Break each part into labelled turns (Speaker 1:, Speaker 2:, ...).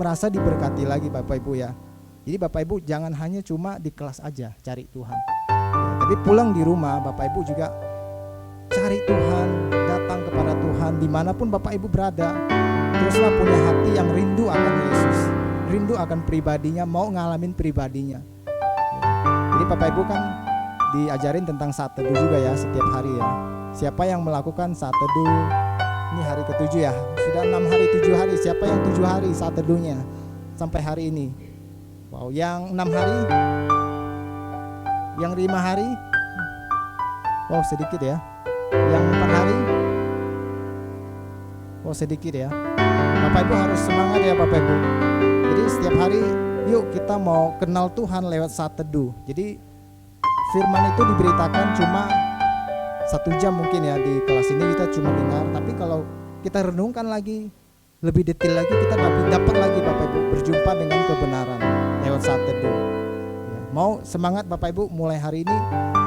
Speaker 1: merasa diberkati lagi Bapak Ibu ya. Jadi Bapak Ibu jangan hanya cuma di kelas aja cari Tuhan ya, tapi pulang di rumah Bapak Ibu juga cari Tuhan, datang kepada Tuhan dimanapun Bapak Ibu berada. Teruslah punya hati yang rindu akan Yesus, rindu akan pribadinya, mau ngalamin pribadinya ya. Jadi Bapak Ibu kan diajarin tentang saat teduh juga ya setiap hari ya. Siapa yang melakukan saat teduh, ini hari ke-7 ya, sudah 6 hari 7 hari, siapa yang 7 hari saat teduhnya sampai hari ini? Wow, yang 6 hari, yang 5 hari, wow sedikit ya. Yang 4 hari, wow sedikit ya. Bapak Ibu harus semangat ya Bapak Ibu. Jadi setiap hari yuk kita mau kenal Tuhan lewat saat teduh. Jadi firman itu diberitakan cuma 1 jam mungkin ya di kelas ini kita cuma dengar, tapi kalau kita renungkan lagi lebih detail lagi kita dapat lagi Bapak Ibu berjumpa dengan kebenaran lewat saat teduh ya. Mau semangat Bapak Ibu mulai hari ini,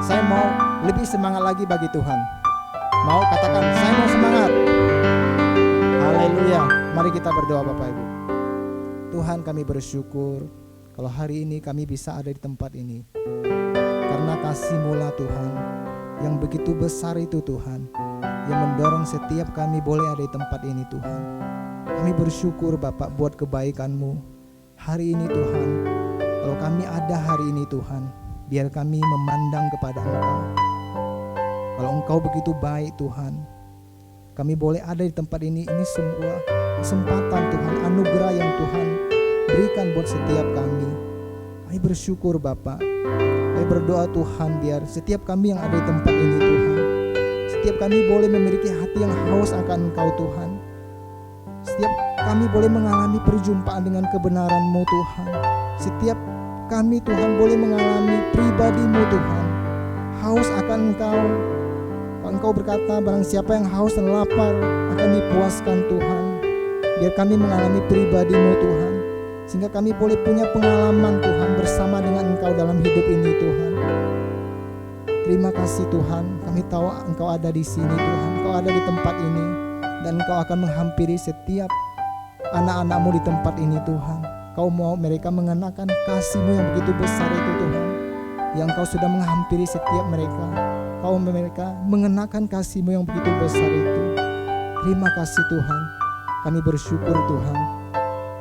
Speaker 1: saya mau lebih semangat lagi bagi Tuhan. Mau katakan saya mau semangat. Haleluya. Mari kita berdoa Bapak Ibu. Tuhan, kami bersyukur kalau hari ini kami bisa ada di tempat ini karena kasih-Mu lah Tuhan yang begitu besar itu Tuhan, yang mendorong setiap kami boleh ada di tempat ini Tuhan. Kami bersyukur Bapak buat kebaikan-Mu hari ini Tuhan. Kalau kami ada hari ini Tuhan, biar kami memandang kepada Engkau. Kalau Engkau begitu baik Tuhan, kami boleh ada di tempat ini semua kesempatan Tuhan, anugerah yang Tuhan berikan buat setiap kami. Kami bersyukur Bapak. Kami berdoa Tuhan biar setiap kami yang ada di tempat ini Tuhan, setiap kami boleh memiliki hati yang haus akan Engkau Tuhan. Setiap kami boleh mengalami perjumpaan dengan kebenaran-Mu Tuhan. Setiap kami Tuhan boleh mengalami pribadi-Mu Tuhan, haus akan Engkau. Kalau Engkau berkata barang siapa yang haus dan lapar akan dipuaskan Tuhan. Biar kami mengalami pribadi-Mu Tuhan, sehingga kami boleh punya pengalaman Tuhan bersama dengan Engkau dalam hidup ini Tuhan. Terima kasih Tuhan, kami tahu Engkau ada di sini Tuhan, Engkau ada di tempat ini, dan Engkau akan menghampiri setiap anak-anak-Mu di tempat ini Tuhan. Kau mau mereka mengenakan kasih-Mu yang begitu besar itu Tuhan, yang Kau sudah menghampiri setiap mereka. Kau mereka mengenakan kasih-Mu yang begitu besar itu. Terima kasih Tuhan, kami bersyukur Tuhan.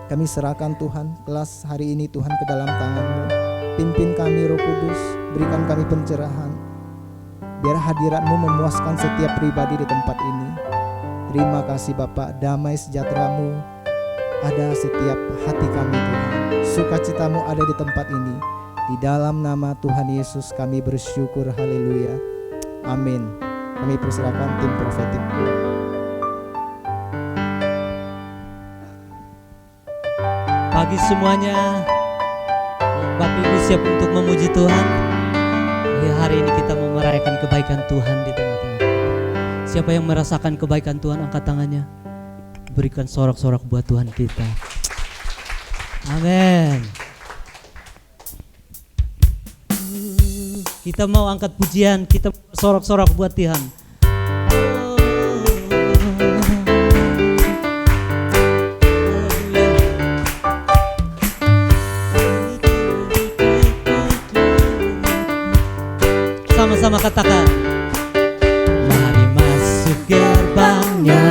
Speaker 1: Kami serahkan Tuhan kelas hari ini Tuhan ke dalam tangan-Mu. Pimpin kami Roh Kudus, berikan kami pencerahan. Biar hadirat-Mu memuaskan setiap pribadi di tempat ini. Terima kasih Bapak, damai sejahtera-Mu ada setiap hati kami Tuhan. Sukacita-Mu ada di tempat ini. Di dalam nama Tuhan Yesus kami bersyukur, haleluya. Amin. Kami persilakan tim profetik.
Speaker 2: Pagi semuanya, Bapak Ibu siap untuk memuji Tuhan. Ya, hari ini kita mau merayakan kebaikan Tuhan di tengah-tengah. Siapa yang merasakan kebaikan Tuhan, angkat tangannya. Berikan sorak-sorak buat Tuhan kita. Amin. Kita mau angkat pujian, kita sorak-sorak buat Tuhan. Sama-sama katakan, mari masuk gerbangnya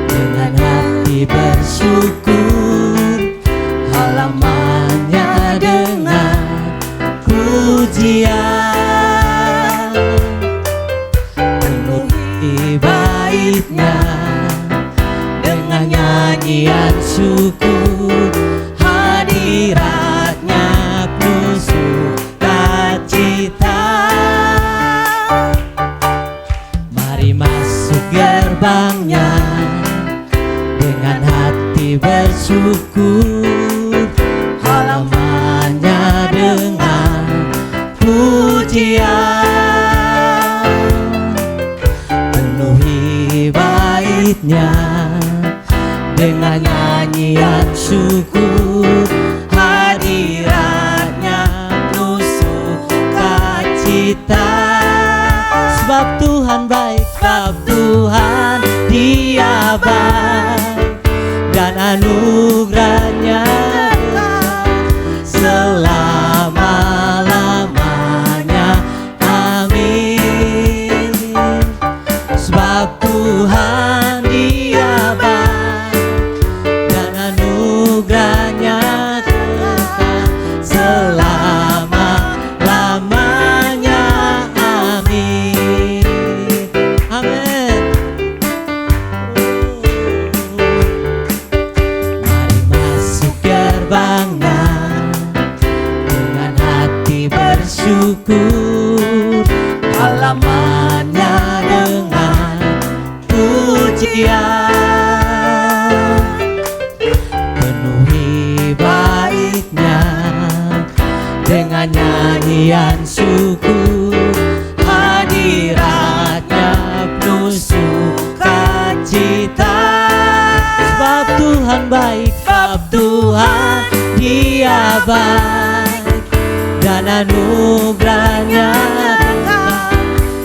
Speaker 2: dengan hati bersyukur, halamannya dengan pujian, penuhi baitnya dengan nyanyian syukur, hadiratnya penuh sukacita. Gerbangnya dengan hati bersyukur, halamannya dengan pujian, penuhi baitnya dengan nyanyian syukur, hadiratnya penuh sukacita. Sebab Tuhan baik, sebab Tuhan Dia baik, dan anugerah Tuhan Dia baik dan anugerahnya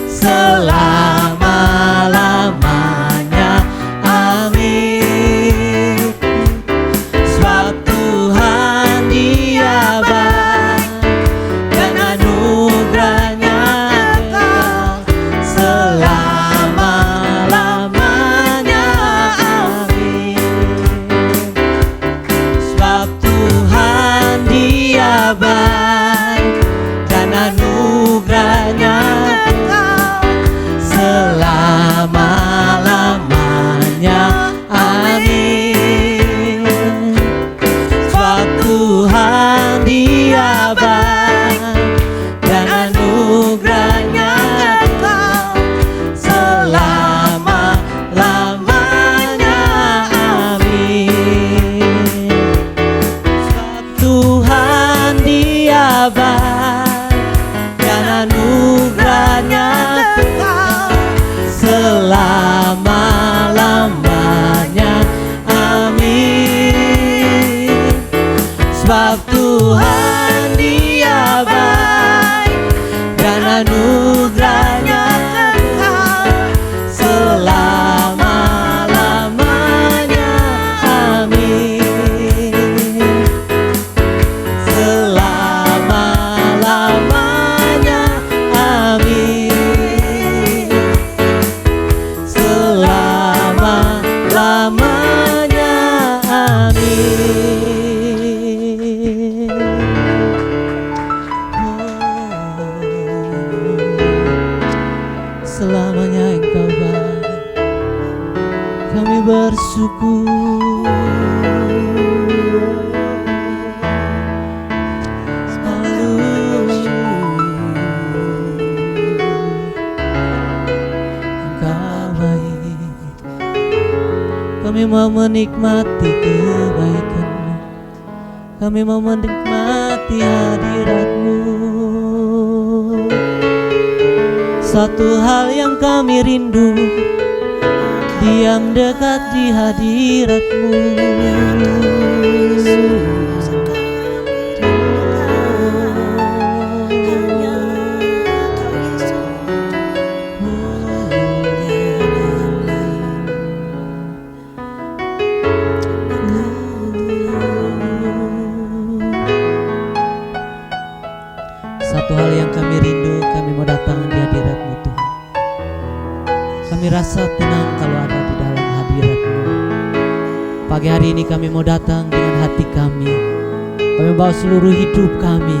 Speaker 2: selama-lamanya. Amin. Sebab Tuhan Dia baik dan anugerahnya selama-lamanya. Amin. Sebab Tuhan Dia baik dan anugerahnya selama-lamanya. Amin. Sebab Tuhan Dia baik dan anugerahnya selama-lamanya. Amin. Sebab Tuhan Dia baik dan anugerahnya selama-lamanya. Amin. Sebab Tuhan Dia baik dan anugerahnya selama-lamanya. Amin. Selama-lamanya. Amin. Selama-lamanya. Amin. Selamanya Engkau baik, kami bersyukur. Engkau baik, kami mau menikmati kebaikan-Mu, kami mau menikmati hadirat-Mu. Satu hal yang kami rindu, diam dekat di hadirat-Mu. Satu hal yang kami rindu, kami mau datang di hadirat-Mu Tuhan. Kami rasa tenang kalau ada di dalam hadirat-Mu. Pagi hari ini kami mau datang dengan hati kami. Kami bawa seluruh hidup kami.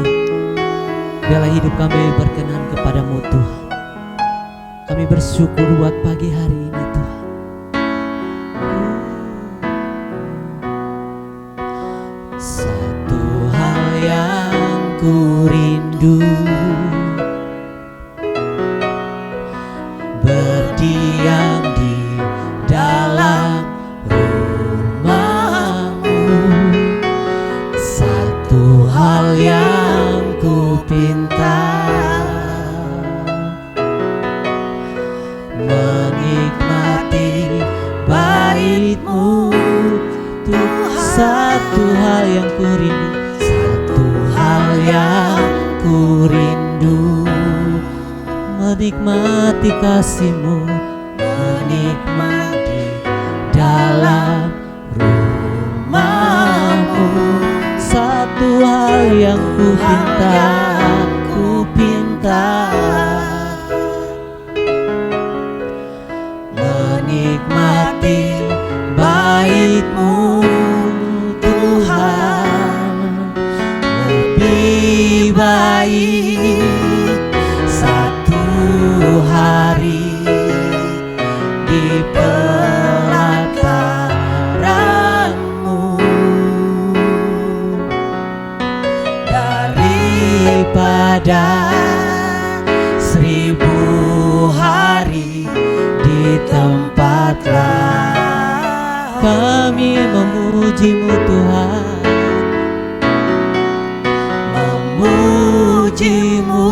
Speaker 2: Biarlah hidup kami berkenan kepada-Mu Tuhan. Kami bersyukur buat pagi hari ini Tuhan. Satu hal yang ku rindu, berdiam di dalam rumah-Mu. Satu hal yang ku pinta, menikmati bait-Mu Tuhan. Satu hal yang ku rindu, satu hal yang ku rindu, menikmati kasih-Mu, menikmati dalam rumah-Mu. Satu hal yang ku pinta, menikmati bait-Mu Tuhan. Lebih baik satu hari di pelataran-Mu daripada 1000 hari di tempat lain. Kami memuji-Mu Tuhan, memuji-Mu,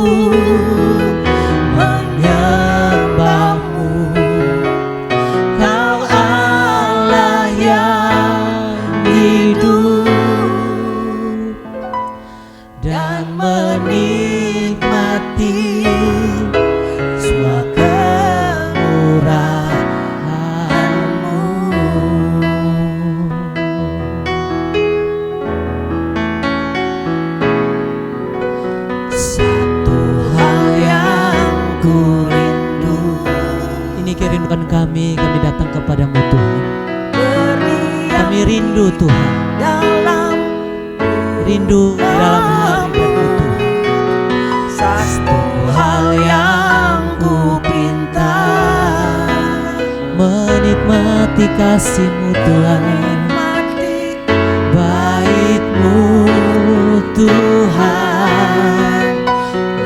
Speaker 2: menyembah-Mu. Kau Allah yang hidup, kami datang kepadamu Tuhan. Kami rindu Tuhan, rindu dalam hadirat-Mu Tuhan.
Speaker 3: Satu hal yang ku pinta,
Speaker 2: menikmati kasih-Mu Tuhan, baik-Mu Tuhan,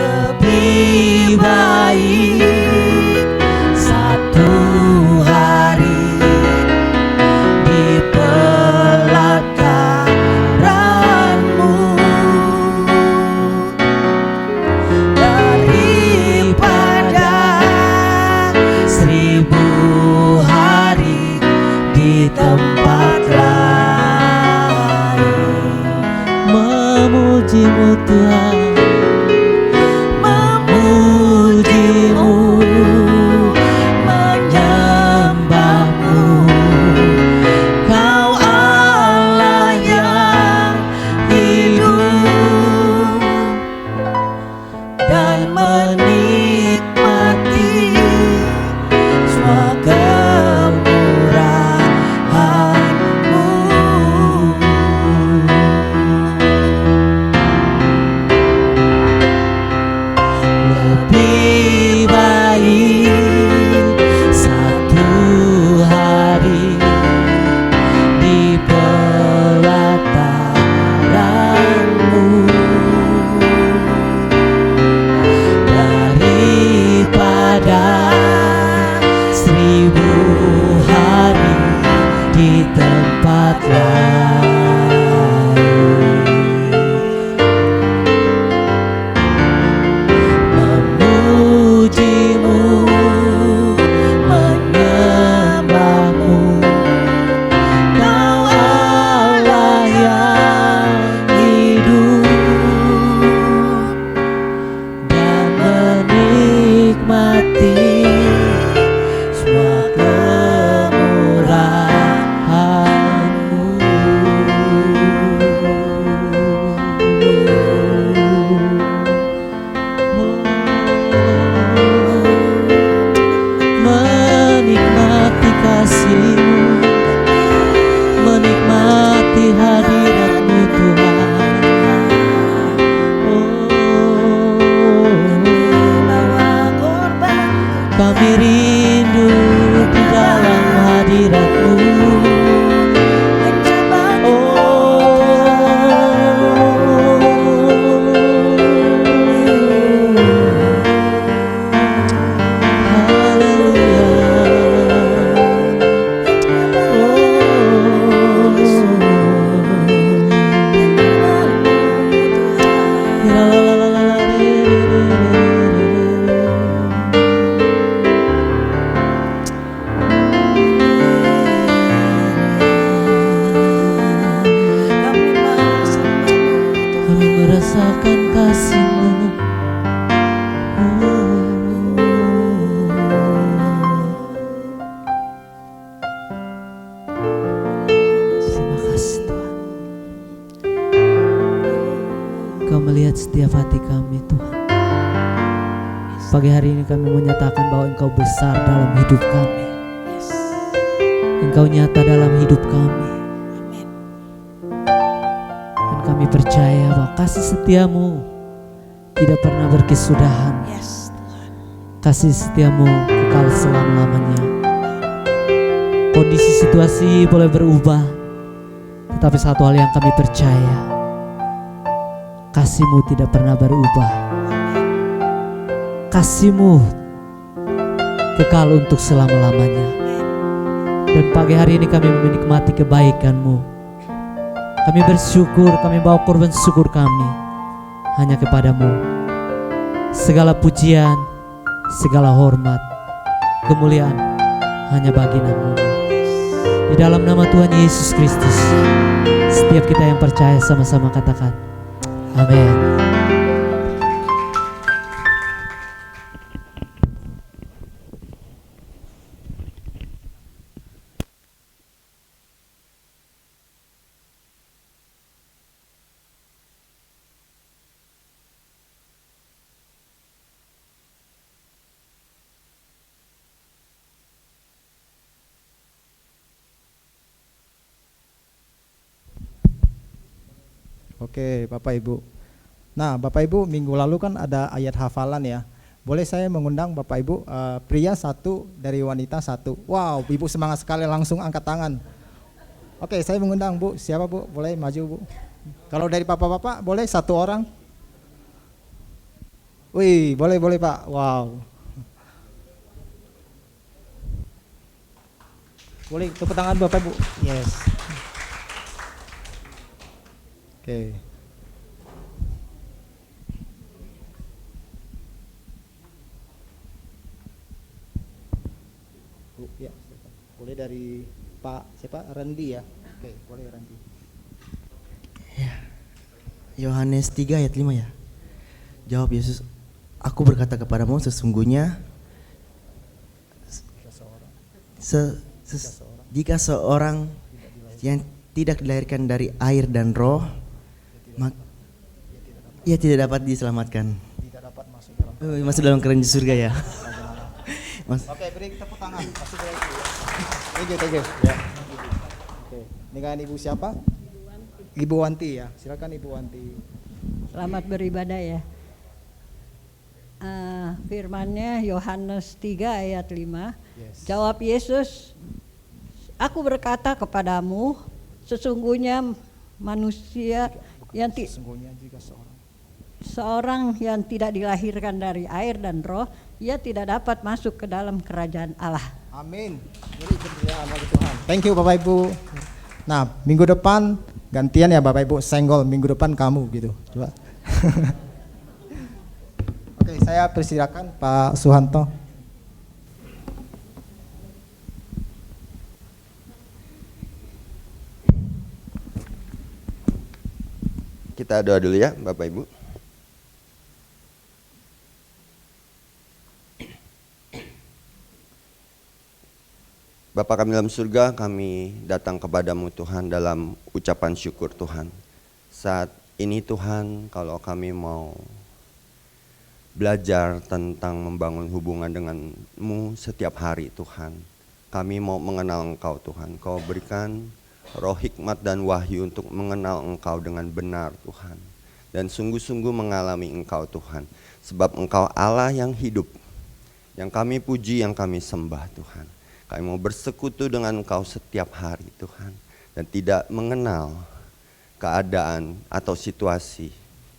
Speaker 2: lebih baik satu hari di pelataran-Mu daripada 1000 hari di tempat lain. Memuji-Mu Tuhan, memuji-Mu, menyembah-Mu. Kau Allah yang hidup dan menikmati semua kemurahan-Mu. Lebih baik satu hari di pelataran-Mu daripada 1000 hari di tempat lain. Memuji-Mu, menyembah-Mu. Kau Allah yang hidup dan menikmati semua kemurahan-Mu. Menikmati kasih-Mu, menikmati hadirat-Mu Tuhan. Kami rindu di dalam hadirat-Mu. Kami merasakan kasih-Mu. Terima kasih Tuhan. Kau melihat setiap hati kami Tuhan. Pagi hari ini kami menyatakan bahwa Engkau besar dalam hidup kami. Engkau nyata dalam hidup kami. Dan kami percaya bahwa kasih setia-Mu tidak pernah berkesudahan. Kasih setia-Mu kekal selama-lamanya. Kondisi situasi boleh berubah, tetapi satu hal yang kami percaya, kasih-Mu tidak pernah berubah. Kasih-Mu kekal untuk selama-lamanya. Dan pagi hari ini kami menikmati kebaikan-Mu. Kami bersyukur, kami bawa korban syukur kami hanya kepadamu. Segala pujian, segala hormat, kemuliaan hanya bagi nama-Mu. Di dalam nama Tuhan Yesus Kristus, setiap kita yang percaya sama-sama katakan amin.
Speaker 1: Oke, Bapak Ibu. Nah, Bapak Ibu, minggu lalu kan ada ayat hafalan ya. Boleh saya mengundang Bapak Ibu, pria satu dari wanita satu. Wow, Ibu semangat sekali, langsung angkat tangan. Oke, saya mengundang Bu. Siapa Bu? Boleh maju Bu. Kalau dari Bapak-bapak boleh satu orang. Wih, boleh Pak. Wow. Boleh tepuk tangan Bapak Ibu. Yes. Oke. Bu, ya, silakan. Boleh dari Pak siapa? Randy ya. Oke, boleh Randy.
Speaker 3: Yohanes 3 ayat 5 ya. Jawab Yesus, aku berkata kepadamu sesungguhnya jika seorang yang tidak dilahirkan dari air dan roh, ia tidak dapat diselamatkan.
Speaker 1: Tidak dapat masuk dalam.
Speaker 3: Masuk dalam kerajaan surga ya.
Speaker 1: Oke, beri tepuk tangan. Masuk dari itu ya. Thank you. Ya. Oke. Ini kan Ibu siapa? Ibu Wanti ya. Silakan Ibu Wanti.
Speaker 4: Selamat beribadah ya. Firman-Nya Yohanes 3 ayat 5.
Speaker 1: Yes.
Speaker 4: Jawab Yesus, aku berkata kepadamu, sesungguhnya manusia yang
Speaker 1: Sesungguhnya jika
Speaker 4: seorang yang tidak dilahirkan dari air dan roh, ia tidak dapat masuk ke dalam kerajaan Allah.
Speaker 1: Amin. Jadi kemuliaan bagi Tuhan. Thank you Bapak Ibu. Nah, minggu depan gantian ya Bapak Ibu, senggol minggu depan kamu gitu. Coba. Oke, saya persilakan Pak Suhanto.
Speaker 5: Kita doa dulu ya Bapak Ibu. Bapa kami dalam surga, kami datang kepadamu Tuhan dalam ucapan syukur Tuhan. Saat ini Tuhan, kalau kami mau belajar tentang membangun hubungan denganmu setiap hari Tuhan. Kami mau mengenal Engkau Tuhan. Kau berikan roh hikmat dan wahyu untuk mengenal Engkau dengan benar Tuhan. Dan sungguh-sungguh mengalami Engkau Tuhan. Sebab Engkau Allah yang hidup, yang kami puji, yang kami sembah Tuhan. Kami mau bersekutu dengan Engkau setiap hari Tuhan. Dan tidak mengenal keadaan atau situasi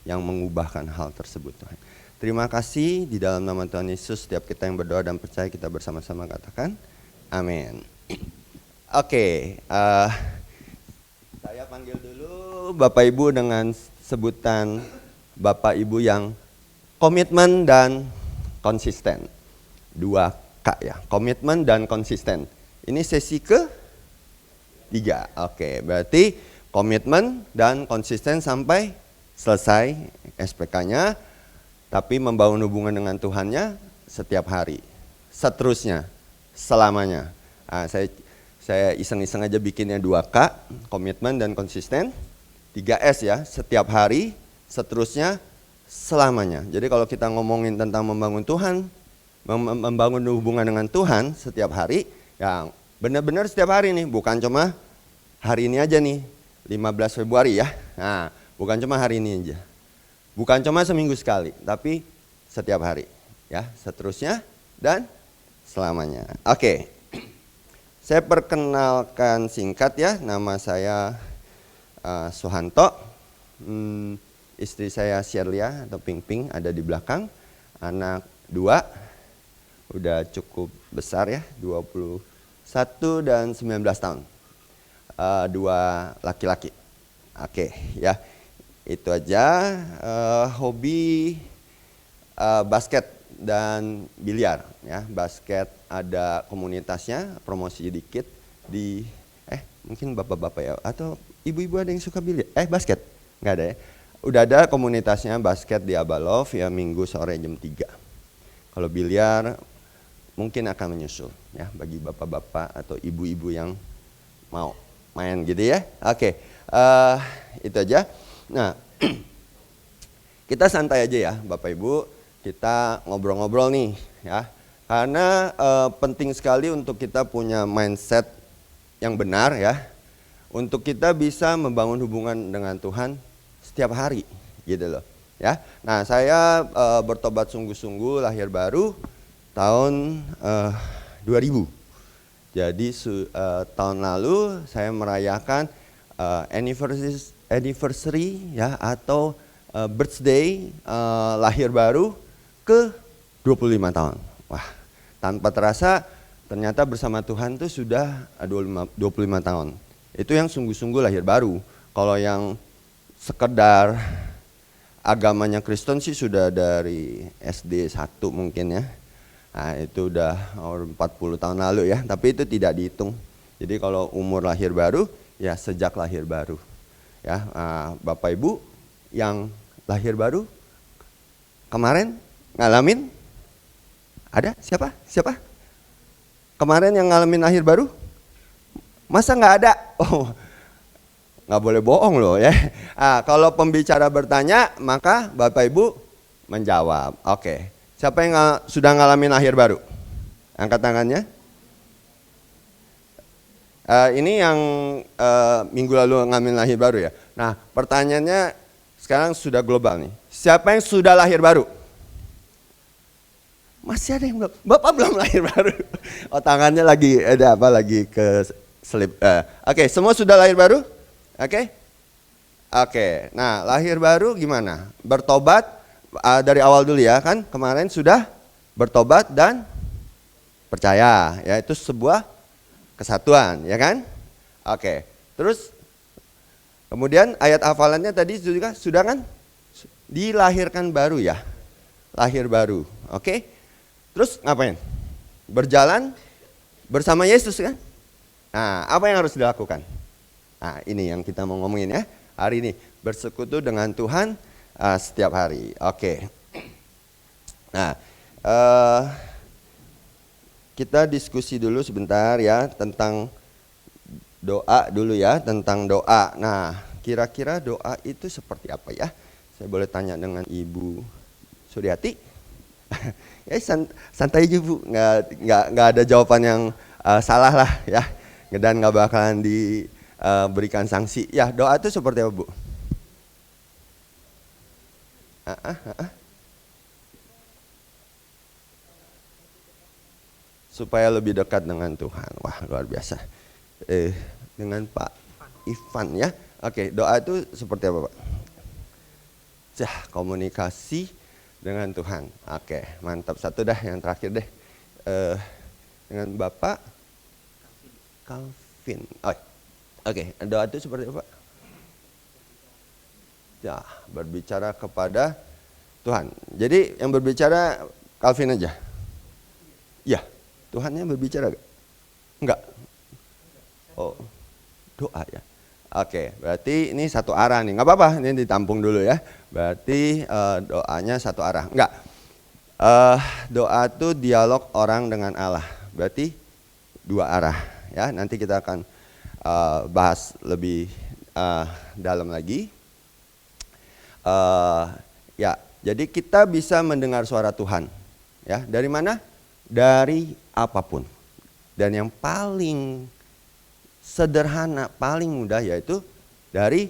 Speaker 5: yang mengubahkan hal tersebut Tuhan. Terima kasih di dalam nama Tuhan Yesus. Setiap kita yang berdoa dan percaya kita bersama-sama katakan amin. Oke, saya panggil dulu Bapak Ibu dengan sebutan Bapak Ibu yang komitmen dan konsisten. 2K ya, komitmen dan konsisten. Ini sesi ke-3. Oke, berarti komitmen dan konsisten sampai selesai SPK-nya, tapi membangun hubungan dengan Tuhannya setiap hari. Seterusnya, selamanya. Nah, saya iseng-iseng aja bikinnya 2K, komitmen dan konsisten. 3S ya, setiap hari, seterusnya, selamanya. Jadi kalau kita ngomongin tentang membangun Tuhan, membangun hubungan dengan Tuhan setiap hari, yang benar-benar setiap hari nih, bukan cuma hari ini aja nih, 15 Februari ya. Nah, bukan cuma hari ini aja. Bukan cuma seminggu sekali, tapi setiap hari ya, seterusnya dan selamanya. Oke. Saya perkenalkan singkat ya, nama saya Suhanto. Istri saya Sherlia atau Ping Ping ada di belakang. Anak 2. Udah cukup besar ya, 21 dan 19 tahun. 2 laki-laki. Oke, ya. Itu aja. Hobi basket dan biliar ya. Basket ada komunitasnya, promosi dikit di mungkin bapak-bapak ya atau ibu-ibu ada yang suka biliar. Basket. Enggak ada ya. Udah ada komunitasnya basket di Abalov ya, Minggu sore jam 3. Kalau biliar mungkin akan menyusul ya bagi bapak-bapak atau ibu-ibu yang mau main gitu ya. Oke, itu aja. Nah, kita santai aja ya Bapak Ibu, kita ngobrol-ngobrol nih ya. Karena penting sekali untuk kita punya mindset yang benar ya. Untuk kita bisa membangun hubungan dengan Tuhan setiap hari gitu loh ya. Nah, saya bertobat sungguh-sungguh lahir baru tahun 2000. Jadi tahun lalu saya merayakan anniversary ya, atau birthday lahir baru ke 25 tahun. Wah, tanpa terasa ternyata bersama Tuhan tuh sudah 25 tahun. Itu yang sungguh-sungguh lahir baru. Kalau yang sekedar agamanya Kristen sih sudah dari SD 1 mungkin ya. Nah, itu udah 40 tahun lalu ya, tapi itu tidak dihitung. Jadi kalau umur lahir baru, ya sejak lahir baru. Ya, Bapak Ibu yang lahir baru kemarin ngalamin, ada siapa? Siapa? Kemarin yang ngalamin lahir baru? Masa nggak ada? Oh, nggak boleh bohong loh ya. Kalau pembicara bertanya, maka Bapak Ibu menjawab. Oke. Siapa yang sudah ngalamin lahir baru? Angkat tangannya. Ini yang minggu lalu ngalamin lahir baru ya. Nah, pertanyaannya sekarang sudah global nih. Siapa yang sudah lahir baru? Masih ada yang belum? Bapak belum lahir baru. Oh, tangannya lagi ada apa? Lagi ke selip. Oke, semua sudah lahir baru? Oke. Nah, lahir baru gimana? Bertobat. Dari awal dulu ya kan, kemarin sudah bertobat dan percaya, ya itu sebuah kesatuan ya kan. Oke, terus kemudian ayat hafalannya tadi juga sudah kan, dilahirkan baru ya, lahir baru. Oke, terus ngapain? Berjalan bersama Yesus kan. Nah, apa yang harus dilakukan? Nah, ini yang kita mau ngomongin ya hari ini, bersekutu dengan Tuhan setiap hari. Oke. Nah, kita diskusi dulu sebentar ya tentang doa dulu ya, tentang doa. Nah, kira-kira doa itu seperti apa ya? Saya boleh tanya dengan Ibu Suryati? Ya santai aja Bu, nggak ada jawaban yang salah lah ya, dan nggak bakalan diberikan sanksi. Ya, doa itu seperti apa Bu? Supaya lebih dekat dengan Tuhan. Wah, luar biasa. Dengan Pak Ivan ya. Oke, doa itu seperti apa Pak? Komunikasi dengan Tuhan. Oke, mantap. Satu dah, yang terakhir deh. Dengan Bapak Calvin. Oke, doa itu seperti apa Pak? Ya, berbicara kepada Tuhan. Jadi yang berbicara Calvin aja. Ya, Tuhannya berbicara gak? Enggak. Oh, doa ya. Oke, berarti ini satu arah nih. Nggak apa-apa, ini ditampung dulu ya. Berarti doanya satu arah. Enggak. Doa itu dialog orang dengan Allah. Berarti dua arah ya. Nanti kita akan bahas lebih dalam lagi. Ya, jadi kita bisa mendengar suara Tuhan. Ya, dari mana? Dari apapun. Dan yang paling sederhana, paling mudah yaitu dari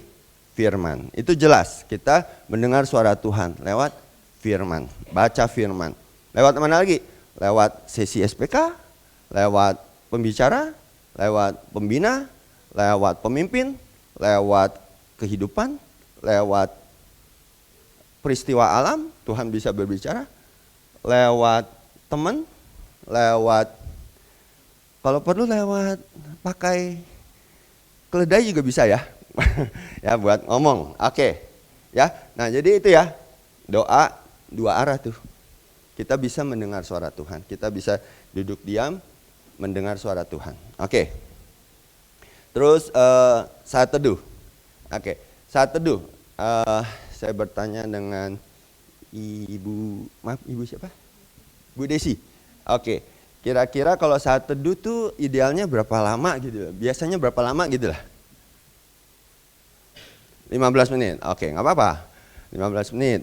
Speaker 5: firman. Itu jelas, kita mendengar suara Tuhan lewat firman, baca firman. Lewat mana lagi? Lewat sesi SPK, lewat pembicara, lewat pembina, lewat pemimpin, lewat kehidupan, lewat peristiwa alam, Tuhan bisa berbicara, lewat teman, lewat, kalau perlu lewat pakai keledai juga bisa ya, ya buat ngomong. Oke, ya. Nah jadi itu ya, doa dua arah tuh. Kita bisa mendengar suara Tuhan, kita bisa duduk diam mendengar suara Tuhan. Oke. Terus saat teduh. Oke, saat teduh. Saya bertanya dengan Ibu siapa? Bu Desi. Oke, kira-kira kalau saat teduh tuh idealnya berapa lama gitu? Biasanya berapa lama gitu lah? 15 menit. Oke, nggak apa-apa. 15 menit.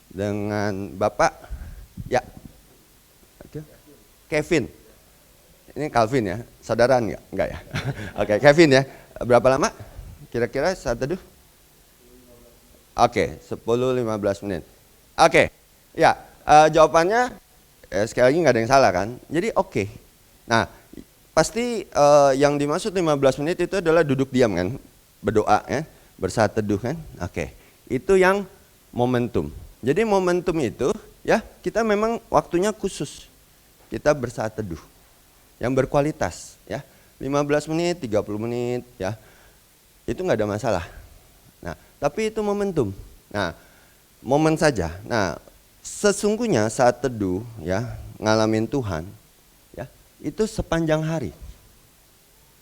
Speaker 5: Dengan Bapak, ya. Kevin. Ini Calvin ya, saudaraan nggak? Nggak ya. Oke, Kevin ya. Berapa lama? Kira-kira saat teduh? Oke, 10-15 menit. Oke, ya jawabannya sekali lagi nggak ada yang salah kan? Jadi oke. Nah, pasti yang dimaksud 15 menit itu adalah duduk diam kan? Berdoa kan? Bersaat teduh kan? Oke, itu yang momentum. Jadi momentum itu ya kita memang waktunya khusus. Kita bersaat teduh yang berkualitas ya. 15 menit, 30 menit ya. Itu nggak ada masalah. Nah, tapi itu momentum. Nah, momen saja. Nah, sesungguhnya saat teduh ya, ngalamin Tuhan ya, itu sepanjang hari.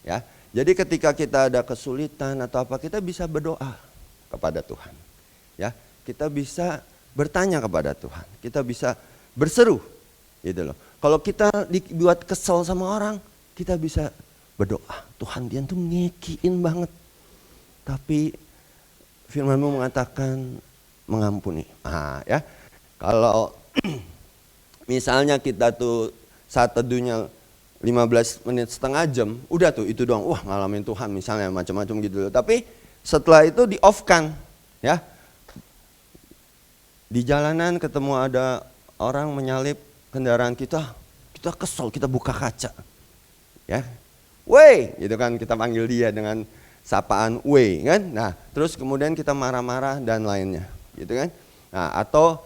Speaker 5: Ya. Jadi ketika kita ada kesulitan atau apa, kita bisa berdoa kepada Tuhan. Ya, kita bisa bertanya kepada Tuhan. Kita bisa berseru gitu loh. Kalau kita dibuat kesel sama orang, kita bisa berdoa. Tuhan, dia tuh ngekiin banget. Tapi firman-Mu mengatakan mengampuni. Nah, ya. Kalau misalnya kita tuh saat teduhnya 15 menit setengah jam, udah tuh itu doang. Wah, ngalamin Tuhan misalnya macam-macam gitu. Tapi setelah itu di off-kan, ya. Di jalanan ketemu ada orang menyalip kendaraan kita kesel, kita buka kaca. Ya. Wey, gitu kan, kita panggil dia dengan sapaan wey kan. Nah, terus kemudian kita marah-marah dan lainnya, gitu kan. Nah, atau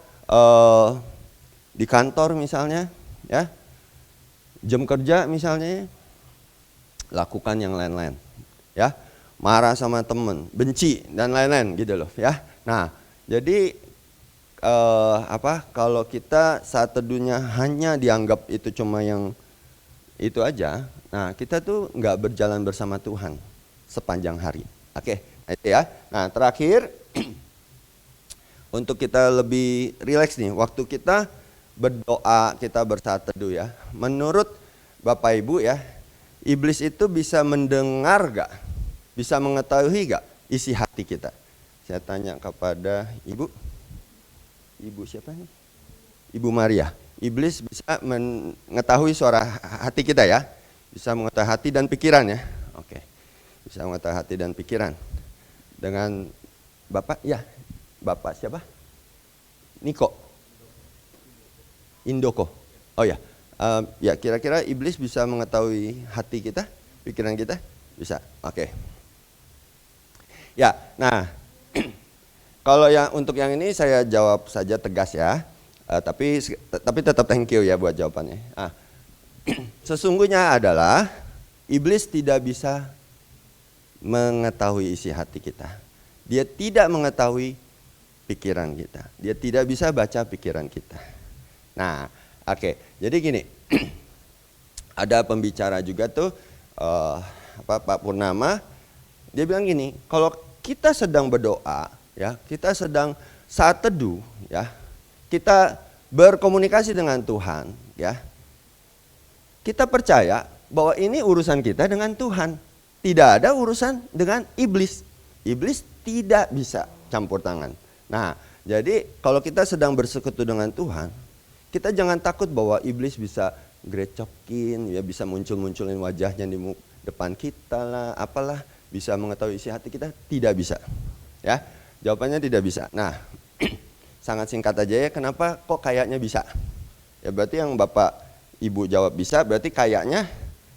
Speaker 5: di kantor misalnya, ya, jam kerja misalnya, lakukan yang lain-lain, ya, marah sama temen, benci dan lain-lain, gitu loh, ya. Nah, jadi kalau kita saat teduhnya hanya dianggap itu cuma yang itu aja, nah kita tuh nggak berjalan bersama Tuhan sepanjang hari. Oke, itu ya. Nah, terakhir untuk kita lebih rileks nih, waktu kita berdoa, kita bersaat teduh ya. Menurut Bapak Ibu ya, iblis itu bisa mendengar gak? Bisa mengetahui gak isi hati kita? Saya tanya kepada Ibu siapa nih? Ibu Maria. Iblis bisa mengetahui suara hati kita ya. Bisa mengetahui hati dan pikiran ya. Oke. Bisa mengetahui hati dan pikiran. Dengan Bapak, ya, Bapak siapa? Niko. Indoko. Oh ya, ya kira-kira iblis bisa mengetahui hati kita, pikiran kita? Bisa, oke. Ya, nah, kalau untuk yang ini saya jawab saja tegas ya, tapi tetap thank you ya buat jawabannya. Sesungguhnya adalah iblis tidak bisa mengetahui isi hati kita. Dia tidak mengetahui pikiran kita. Dia tidak bisa baca pikiran kita. Nah, oke. Jadi gini, ada pembicara juga tuh, Pak Purnama, dia bilang gini, kalau kita sedang berdoa, ya, kita sedang saat teduh, ya, kita berkomunikasi dengan Tuhan, ya, kita percaya bahwa ini urusan kita dengan Tuhan. Tidak ada urusan dengan iblis. Iblis tidak bisa campur tangan. Nah, jadi kalau kita sedang bersekutu dengan Tuhan, kita jangan takut bahwa iblis bisa grecokin, ya, bisa muncul-munculin wajahnya di depan kita lah, apalah, bisa mengetahui isi hati kita. Tidak bisa. Ya, jawabannya tidak bisa. Nah, sangat singkat aja ya, kenapa kok kayaknya bisa? Ya berarti yang Bapak Ibu jawab bisa, berarti kayaknya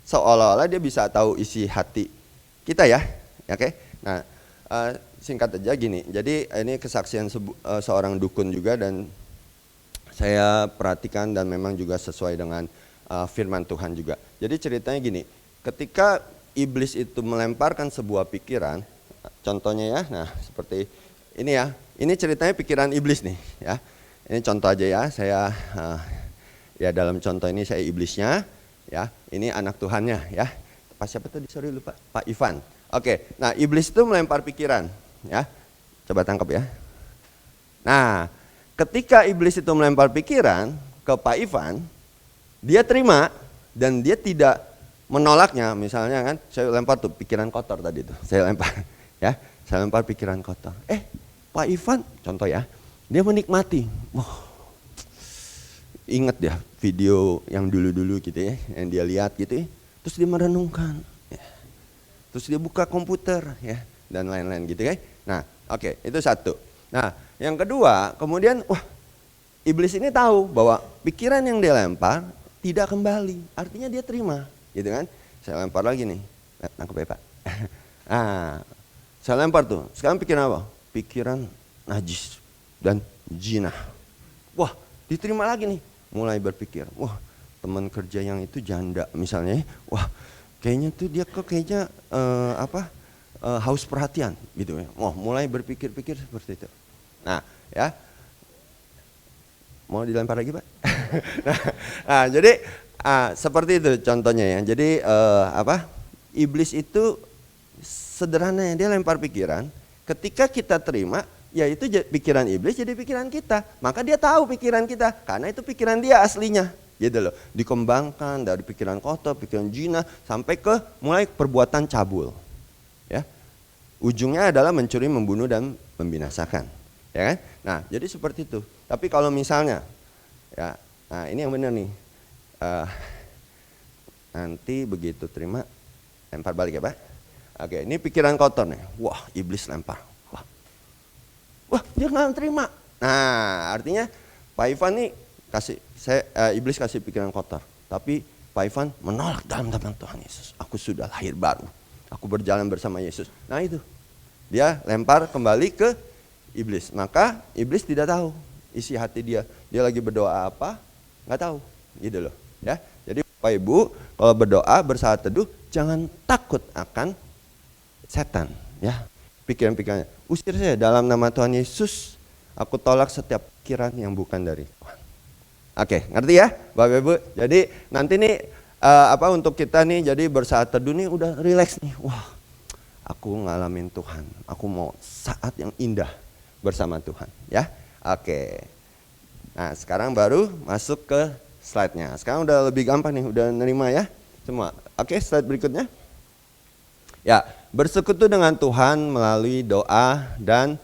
Speaker 5: seolah-olah dia bisa tahu isi hati kita ya, oke? Nah, singkat aja gini, jadi ini kesaksian seorang dukun juga dan saya perhatikan dan memang juga sesuai dengan firman Tuhan juga. Jadi ceritanya gini, ketika iblis itu melemparkan sebuah pikiran, contohnya ya, nah seperti ini ya, ini ceritanya pikiran iblis nih ya. Ini contoh aja ya, saya ya dalam contoh ini saya iblisnya, ya, ini anak Tuhannya ya. Pak siapa tadi, sorry lupa, Pak Ivan. Oke, nah iblis itu melempar pikiran, ya. Coba tangkap ya. Nah, ketika iblis itu melempar pikiran ke Pak Ivan, dia terima dan dia tidak menolaknya. Misalnya kan, saya lempar tuh pikiran kotor tadi tuh, saya lempar, ya, saya lempar pikiran kotor. Pak Ivan, contoh ya, dia menikmati. Wah, ingat ya video yang dulu-dulu gitu ya, yang dia lihat gitu ya. Terus dia merenungkan, ya. Terus dia buka komputer ya, dan lain-lain gitu ya. Nah, oke, itu satu. Nah, yang kedua, kemudian iblis ini tahu bahwa pikiran yang dia lempar tidak kembali. Artinya dia terima, gitu kan? Saya lempar lagi nih. Nangkep ya, Pak. Saya lempar tuh. Sekarang pikiran apa? Pikiran najis dan jinah. Wah, diterima lagi nih. Mulai berpikir, teman kerja yang itu janda misalnya. Kayaknya tuh dia kayaknya haus perhatian gitu ya. Mulai berpikir-pikir seperti itu. Nah, ya. Mau dilempar lagi, Pak? Jadi seperti itu contohnya ya. Jadi iblis itu sederhananya dia lempar pikiran. Ketika kita terima, ya itu pikiran iblis jadi pikiran kita. Maka dia tahu pikiran kita karena itu pikiran dia aslinya. Gitu loh. Dikembangkan dari pikiran kotor, pikiran jinah sampai ke mulai perbuatan cabul. Ya. Ujungnya adalah mencuri, membunuh dan membinasakan. Ya kan? Nah, jadi seperti itu. Tapi kalau misalnya ya, nah ini yang benar nih. Nanti begitu terima lempar balik ya, Pak. Oke, ini pikiran kotor nih. Wah, iblis lempar. Wah, dia nggak terima. Nah, artinya Pak Ivan nih iblis kasih pikiran kotor. Tapi Pak Ivan menolak dalam nama Tuhan Yesus. Aku sudah lahir baru. Aku berjalan bersama Yesus. Nah itu, dia lempar kembali ke iblis. Maka iblis tidak tahu isi hati dia. Dia lagi berdoa apa? Nggak tahu. Gitu loh. Ya. Jadi Bapak Ibu, kalau berdoa bersaat teduh, jangan takut akan setan. Ya. Pikiran-pikirannya. Usir saya dalam nama Tuhan Yesus. Aku tolak setiap pikiran yang bukan dari Tuhan. Oke, ngerti ya Bapak Ibu? Jadi nanti nih untuk kita nih jadi bersaat teduh nih udah rileks nih. Wah, aku ngalamin Tuhan. Aku mau saat yang indah bersama Tuhan ya. Oke. Nah, sekarang baru masuk ke slide-nya. Sekarang udah lebih gampang nih, udah nerima ya semua. Oke, slide berikutnya. Ya, bersekutu dengan Tuhan melalui doa dan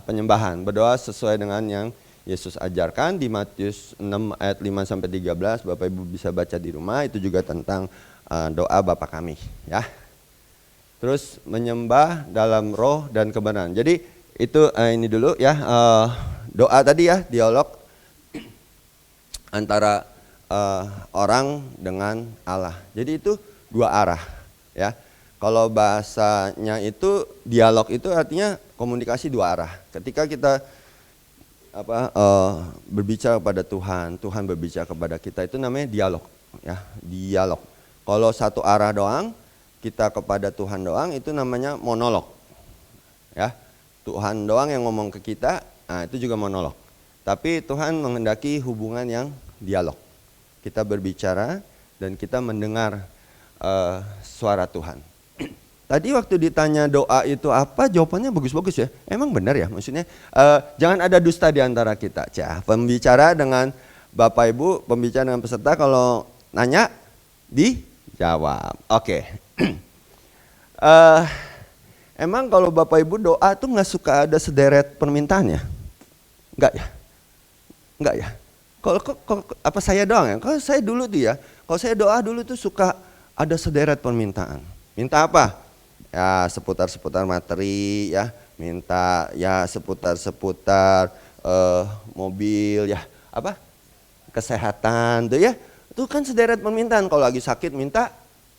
Speaker 5: penyembahan. Berdoa sesuai dengan yang Yesus ajarkan di Matius 6 ayat 5 sampai 13. Bapak Ibu bisa baca di rumah, itu juga tentang doa Bapa kami ya. Terus menyembah dalam roh dan kebenaran. Jadi itu ini dulu ya, doa tadi ya, dialog antara orang dengan Allah. Jadi itu dua arah ya. Kalau bahasanya itu dialog itu artinya komunikasi dua arah. Ketika kita berbicara kepada Tuhan, Tuhan berbicara kepada kita, itu namanya dialog ya, dialog. Kalau satu arah doang, kita kepada Tuhan doang, itu namanya monolog ya. Tuhan doang yang ngomong ke kita, nah itu juga monolog. Tapi Tuhan menghendaki hubungan yang dialog. Kita berbicara dan kita mendengar suara Tuhan. Tadi waktu ditanya doa itu apa, jawabannya bagus-bagus ya. Emang benar ya, maksudnya jangan ada dusta di antara kita. Pembicara dengan Bapak Ibu, pembicara dengan peserta, kalau nanya dijawab. Oke. Emang kalau Bapak Ibu doa tuh nggak suka ada sederet permintaannya? Enggak ya? Enggak ya? Kalau apa saya doang ya? Kalau saya dulu tuh ya, kalau saya doa dulu tuh suka ada sederet permintaan. Minta apa? Ya seputar-seputar materi ya, minta ya seputar-seputar mobil ya, apa? Kesehatan tuh ya. Itu kan sederet permintaan. Kalau lagi sakit minta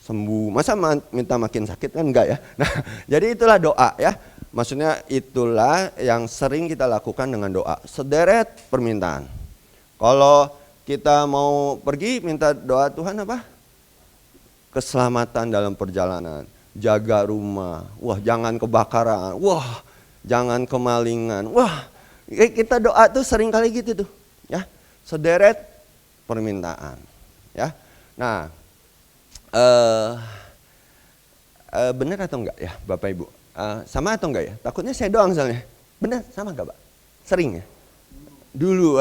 Speaker 5: sembuh. Masa minta makin sakit kan enggak ya? Nah, jadi itulah doa ya. Maksudnya itulah yang sering kita lakukan dengan doa. Sederet permintaan. Kalau kita mau pergi minta doa Tuhan apa? Keselamatan dalam perjalanan. Jaga rumah, wah jangan kebakaran, wah jangan kemalingan, wah kita doa tuh sering kali gitu tuh, ya sederet permintaan, ya. Nah, benar atau enggak ya Bapak Ibu? Sama atau enggak ya? Takutnya saya doang soalnya. Benar sama enggak Pak? Sering ya? Dulu,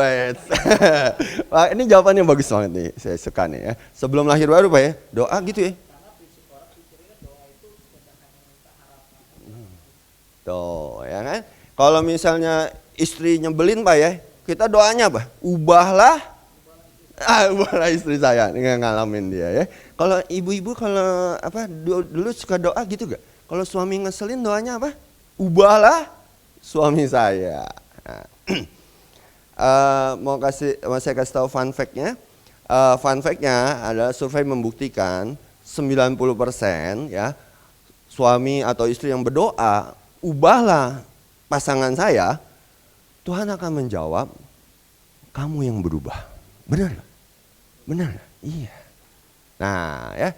Speaker 5: Wah, ini jawabannya bagus banget nih, saya suka nih ya. Sebelum lahir baru Pak ya, doa gitu ya. Tuh, ya kan? Kalau misalnya istri nyebelin Pak ya, kita doanya apa? Ubahlah istri saya, nggak ngalamin dia ya. Kalau ibu-ibu kalau dulu suka doa gitu gak? Kalau suami ngeselin doanya apa? Ubahlah suami saya. Nah, mau saya kasih tahu fun fact-nya. Fun fact-nya adalah survei membuktikan 90% ya suami atau istri yang berdoa, ubahlah pasangan saya, Tuhan akan menjawab, kamu yang berubah. Benar? Benar? Iya. Nah ya,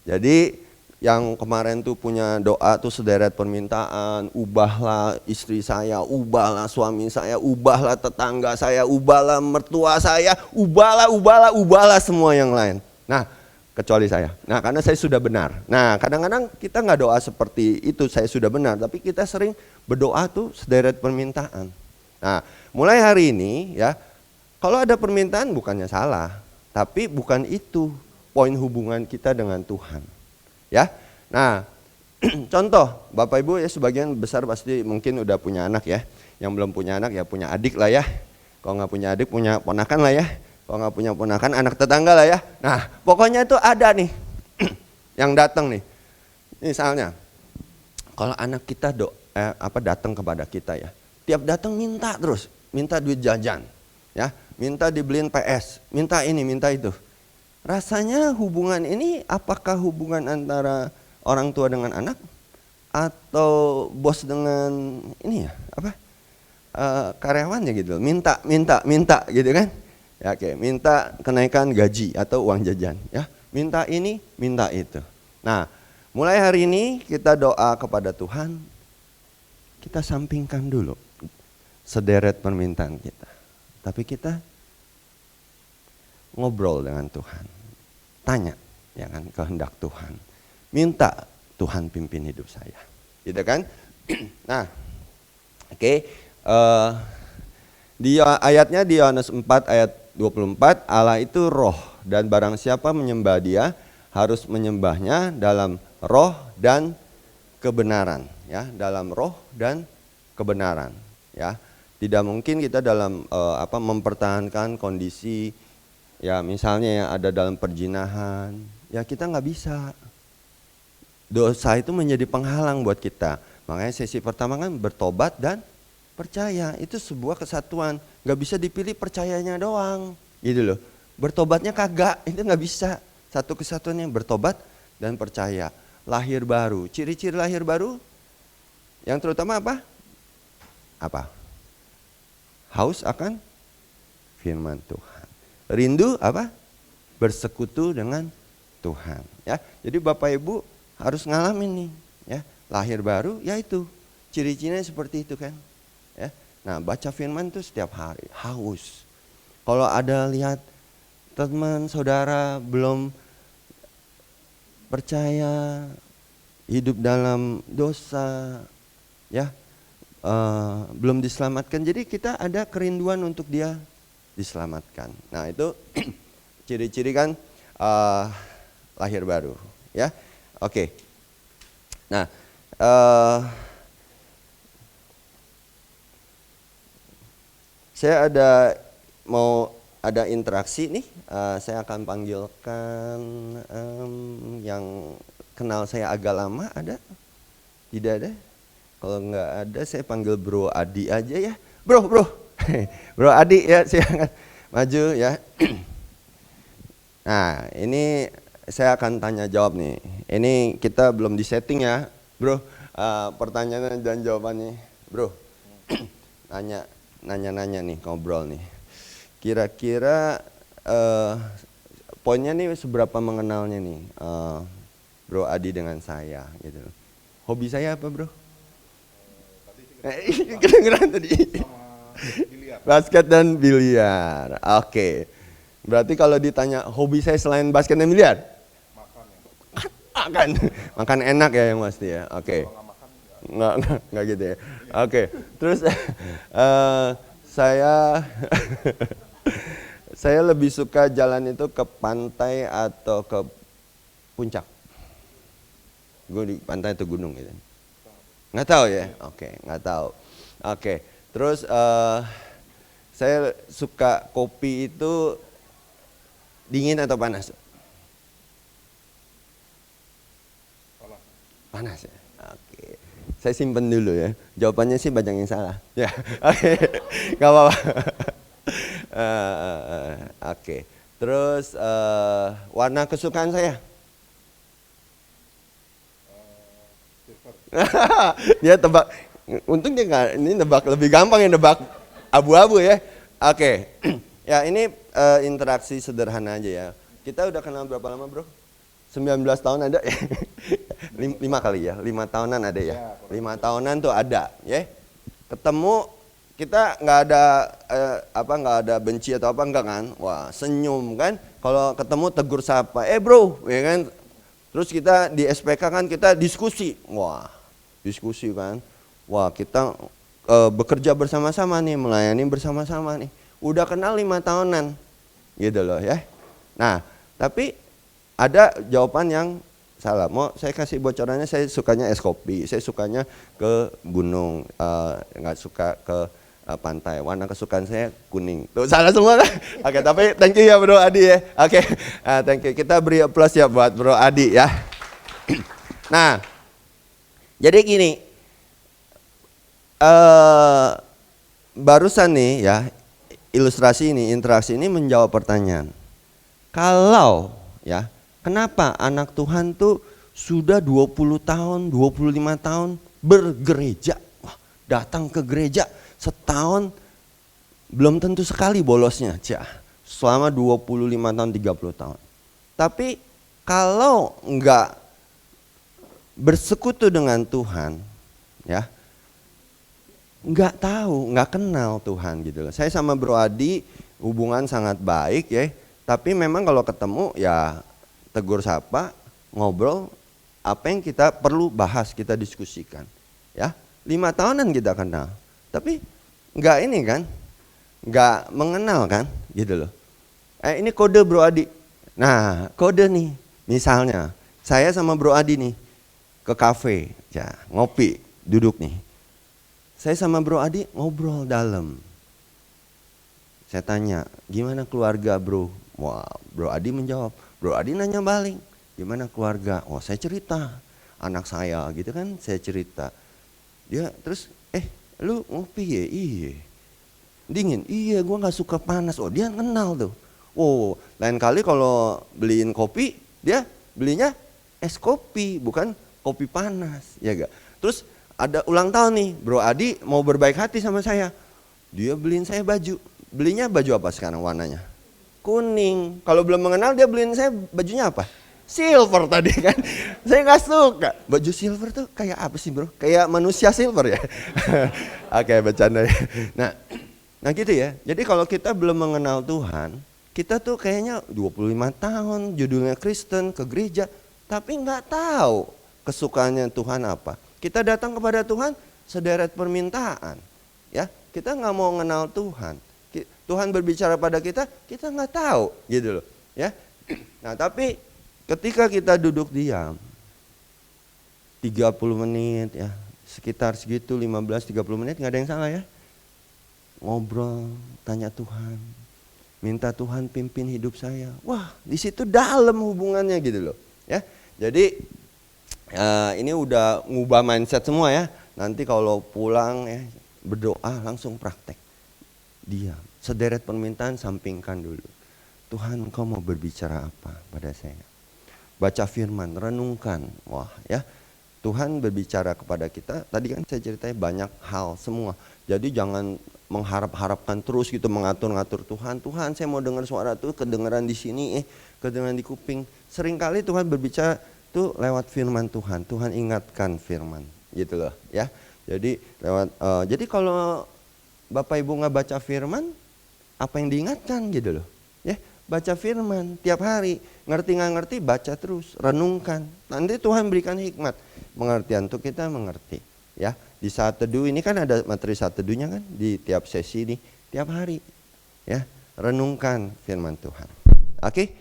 Speaker 5: jadi yang kemarin tuh punya doa tuh sederet permintaan, ubahlah istri saya, ubahlah suami saya, ubahlah tetangga saya, ubahlah mertua saya, ubahlah semua yang lain. Nah, kecuali saya. Nah, karena saya sudah benar. Nah, kadang-kadang kita nggak doa seperti itu, saya sudah benar, tapi kita sering berdoa tuh sederet permintaan. Nah, mulai hari ini ya, kalau ada permintaan bukannya salah, tapi bukan itu poin hubungan kita dengan Tuhan. Ya, nah contoh Bapak Ibu ya sebagian besar pasti mungkin udah punya anak ya. Yang belum punya anak ya punya adik lah ya. Kalau nggak punya adik punya ponakan lah ya. Kalau nggak punya ponakan anak tetangga lah ya. Nah pokoknya itu ada nih yang datang nih. Misalnya kalau anak kita datang kepada kita ya. Tiap datang minta terus, minta duit jajan, ya, minta dibeliin PS, minta ini, minta itu. Rasanya hubungan ini apakah hubungan antara orang tua dengan anak atau bos dengan ini ya karyawannya gitu, minta gitu kan? Ya, oke, minta kenaikan gaji atau uang jajan, ya, minta ini, minta itu. Nah, mulai hari ini kita doa kepada Tuhan, kita sampingkan dulu sederet permintaan kita, tapi kita ngobrol dengan Tuhan, tanya ya kan kehendak Tuhan, minta Tuhan pimpin hidup saya, gitu kan? Nah, oke, di ayatnya di Yohanes 4 ayat 24, Allah itu roh dan barang siapa menyembah Dia harus menyembahnya dalam roh dan kebenaran, ya, dalam roh dan kebenaran, ya. Tidak mungkin kita dalam mempertahankan kondisi ya misalnya yang ada dalam perjinahan, ya kita nggak bisa. Dosa itu menjadi penghalang buat kita. Makanya sesi pertama kan bertobat dan percaya. Itu sebuah kesatuan. Nggak bisa dipilih percayanya doang, gitu loh. Bertobatnya kagak, itu nggak bisa. Satu kesatuan yang bertobat dan percaya. Lahir baru. Ciri-ciri lahir baru yang terutama apa? Apa? Haus akan firman Tuhan. Rindu apa? Bersekutu dengan Tuhan, ya. Jadi Bapak Ibu harus ngalamin nih, ya. Lahir baru yaitu ciri-cirinya seperti itu kan, ya. Nah, baca firman itu setiap hari, haus. Kalau ada lihat teman saudara belum percaya, hidup dalam dosa, ya, belum diselamatkan, jadi kita ada kerinduan untuk dia diselamatkan. Nah itu ciri-ciri kan lahir baru, ya. Oke. Nah saya mau ada interaksi nih. Saya akan panggilkan yang kenal saya agak lama, ada? Tidak ada? Kalau nggak ada saya panggil Bro Adi aja ya. Bro Bro Adi ya, silakan maju ya. Nah ini saya akan tanya jawab nih. Ini kita belum disetting ya Bro, pertanyaan dan jawabannya. Bro, nanya nih, ngobrol nih. Kira-kira poinnya nih seberapa mengenalnya nih Bro Adi dengan saya gitu. Hobi saya apa Bro? Kedengeran tadi. Basket dan biliar. Oke. Berarti kalau ditanya hobi saya selain basket dan biliar? Makan enak ya yang pasti ya. Oke. Enggak gitu ya. Oke. Terus saya lebih suka jalan itu ke pantai atau ke puncak. Gue di pantai atau gunung gitu. Nggak tahu ya. Oke, nggak tahu. Oke. Terus saya suka kopi itu dingin atau panas? Panas ya. Oke. Saya simpen dulu ya. Jawabannya sih banyak yang salah. Ya, oke, nggak apa-apa. Oke. Terus warna kesukaan saya? Dia tebak. Untung dia nggak. Ini nebak lebih gampang ya, nebak abu-abu ya. Oke. Ya ini interaksi sederhana aja ya. Kita udah kenal berapa lama bro? 19 tahun ada ya? 5 kali ya, 5 tahunan ada ya? 5 tahunan tuh ada ya. Ketemu kita nggak ada nggak ada benci atau apa enggak kan? Wah senyum kan? Kalau ketemu tegur sapa, bro, ya kan? Terus kita di SPK kan kita diskusi, wah diskusi kan? Wah kita bekerja bersama-sama nih, melayani bersama-sama nih. Udah kenal 5 tahunan, gitu loh ya. Nah tapi ada jawaban yang salah. Mau saya kasih bocorannya, saya sukanya es kopi, saya sukanya ke gunung, nggak suka ke pantai. Warna kesukaan saya kuning. Tuh salah semua kan? Oke, tapi thank you ya Bro Adi ya. Oke, thank you. Kita beri plus ya buat Bro Adi ya. Nah, jadi gini, barusan nih ya, ilustrasi ini, interaksi ini menjawab pertanyaan. Kalau ya, kenapa anak Tuhan tuh sudah 20 tahun, 25 tahun bergereja, datang ke gereja setahun belum tentu sekali bolosnya, selama 25 tahun, 30 tahun. Tapi kalau enggak bersekutu dengan Tuhan, ya enggak tahu, enggak kenal Tuhan gitu loh. Saya sama Bro Adi hubungan sangat baik ya, tapi memang kalau ketemu ya tegur sapa, ngobrol, apa yang kita perlu bahas, kita diskusikan. Ya, 5 tahunan kita kenal. Tapi enggak ini kan, enggak mengenal kan, gitu loh. Ini kode Bro Adi. Nah, kode nih, misalnya saya sama Bro Adi nih ke kafe, ya, ngopi, duduk nih. Saya sama Bro Adi ngobrol dalam. Saya tanya, gimana keluarga bro? Wah, Bro Adi menjawab. Bro Adi nanya balik, gimana keluarga? Wah, saya cerita, anak saya gitu kan, saya cerita. Dia terus, lu ngopi ya? Iya. Dingin? Iya, gua nggak suka panas. Oh, dia kenal tuh. Oh, lain kali kalau beliin kopi, dia belinya es kopi, bukan kopi panas, ya gak? Terus ada ulang tahun nih, Bro Adi mau berbaik hati sama saya. Dia beliin saya baju. Belinya baju apa sekarang warnanya? Kuning. Kalau belum mengenal dia beliin saya bajunya apa? Silver tadi kan. Saya nggak suka. Baju silver tuh kayak apa sih bro? Kayak manusia silver ya? Oke, bercanda ya. Nah gitu ya. Jadi kalau kita belum mengenal Tuhan, kita tuh kayaknya 25 tahun judulnya Kristen ke gereja, tapi nggak tahu kesukaannya Tuhan apa. Kita datang kepada Tuhan sederet permintaan. Ya, kita nggak mau mengenal Tuhan. Tuhan berbicara pada kita, kita nggak tahu gitu loh. Ya. Nah tapi ketika kita duduk diam 30 menit ya, sekitar segitu 15-30 menit nggak ada yang salah ya. Ngobrol, tanya Tuhan, minta Tuhan pimpin hidup saya. Wah, di situ dalam hubungannya gitu loh. Ya, jadi ini udah ngubah mindset semua ya. Nanti kalau pulang ya berdoa langsung praktek. Diam, sederet permintaan sampingkan dulu. Tuhan, Engkau mau berbicara apa pada saya? Baca firman, renungkan. Wah ya, Tuhan berbicara kepada kita. Tadi kan saya ceritain banyak hal semua. Jadi jangan mengharap-harapkan terus gitu, mengatur-ngatur Tuhan. Tuhan, saya mau dengar suara tuh kedengaran di sini, kedengaran di kuping. Seringkali Tuhan berbicara tuh lewat firman Tuhan. Tuhan ingatkan firman, gitu loh ya. Jadi jadi kalau Bapak Ibu nggak baca firman, apa yang diingatkan gitu loh ya. Baca firman tiap hari, ngerti nggak ngerti baca terus, renungkan. Nanti Tuhan berikan hikmat, pengertian untuk kita mengerti ya. Di saat teduh ini kan ada materi saat teduhnya kan, di tiap sesi ini tiap hari ya, renungkan firman Tuhan. Oke,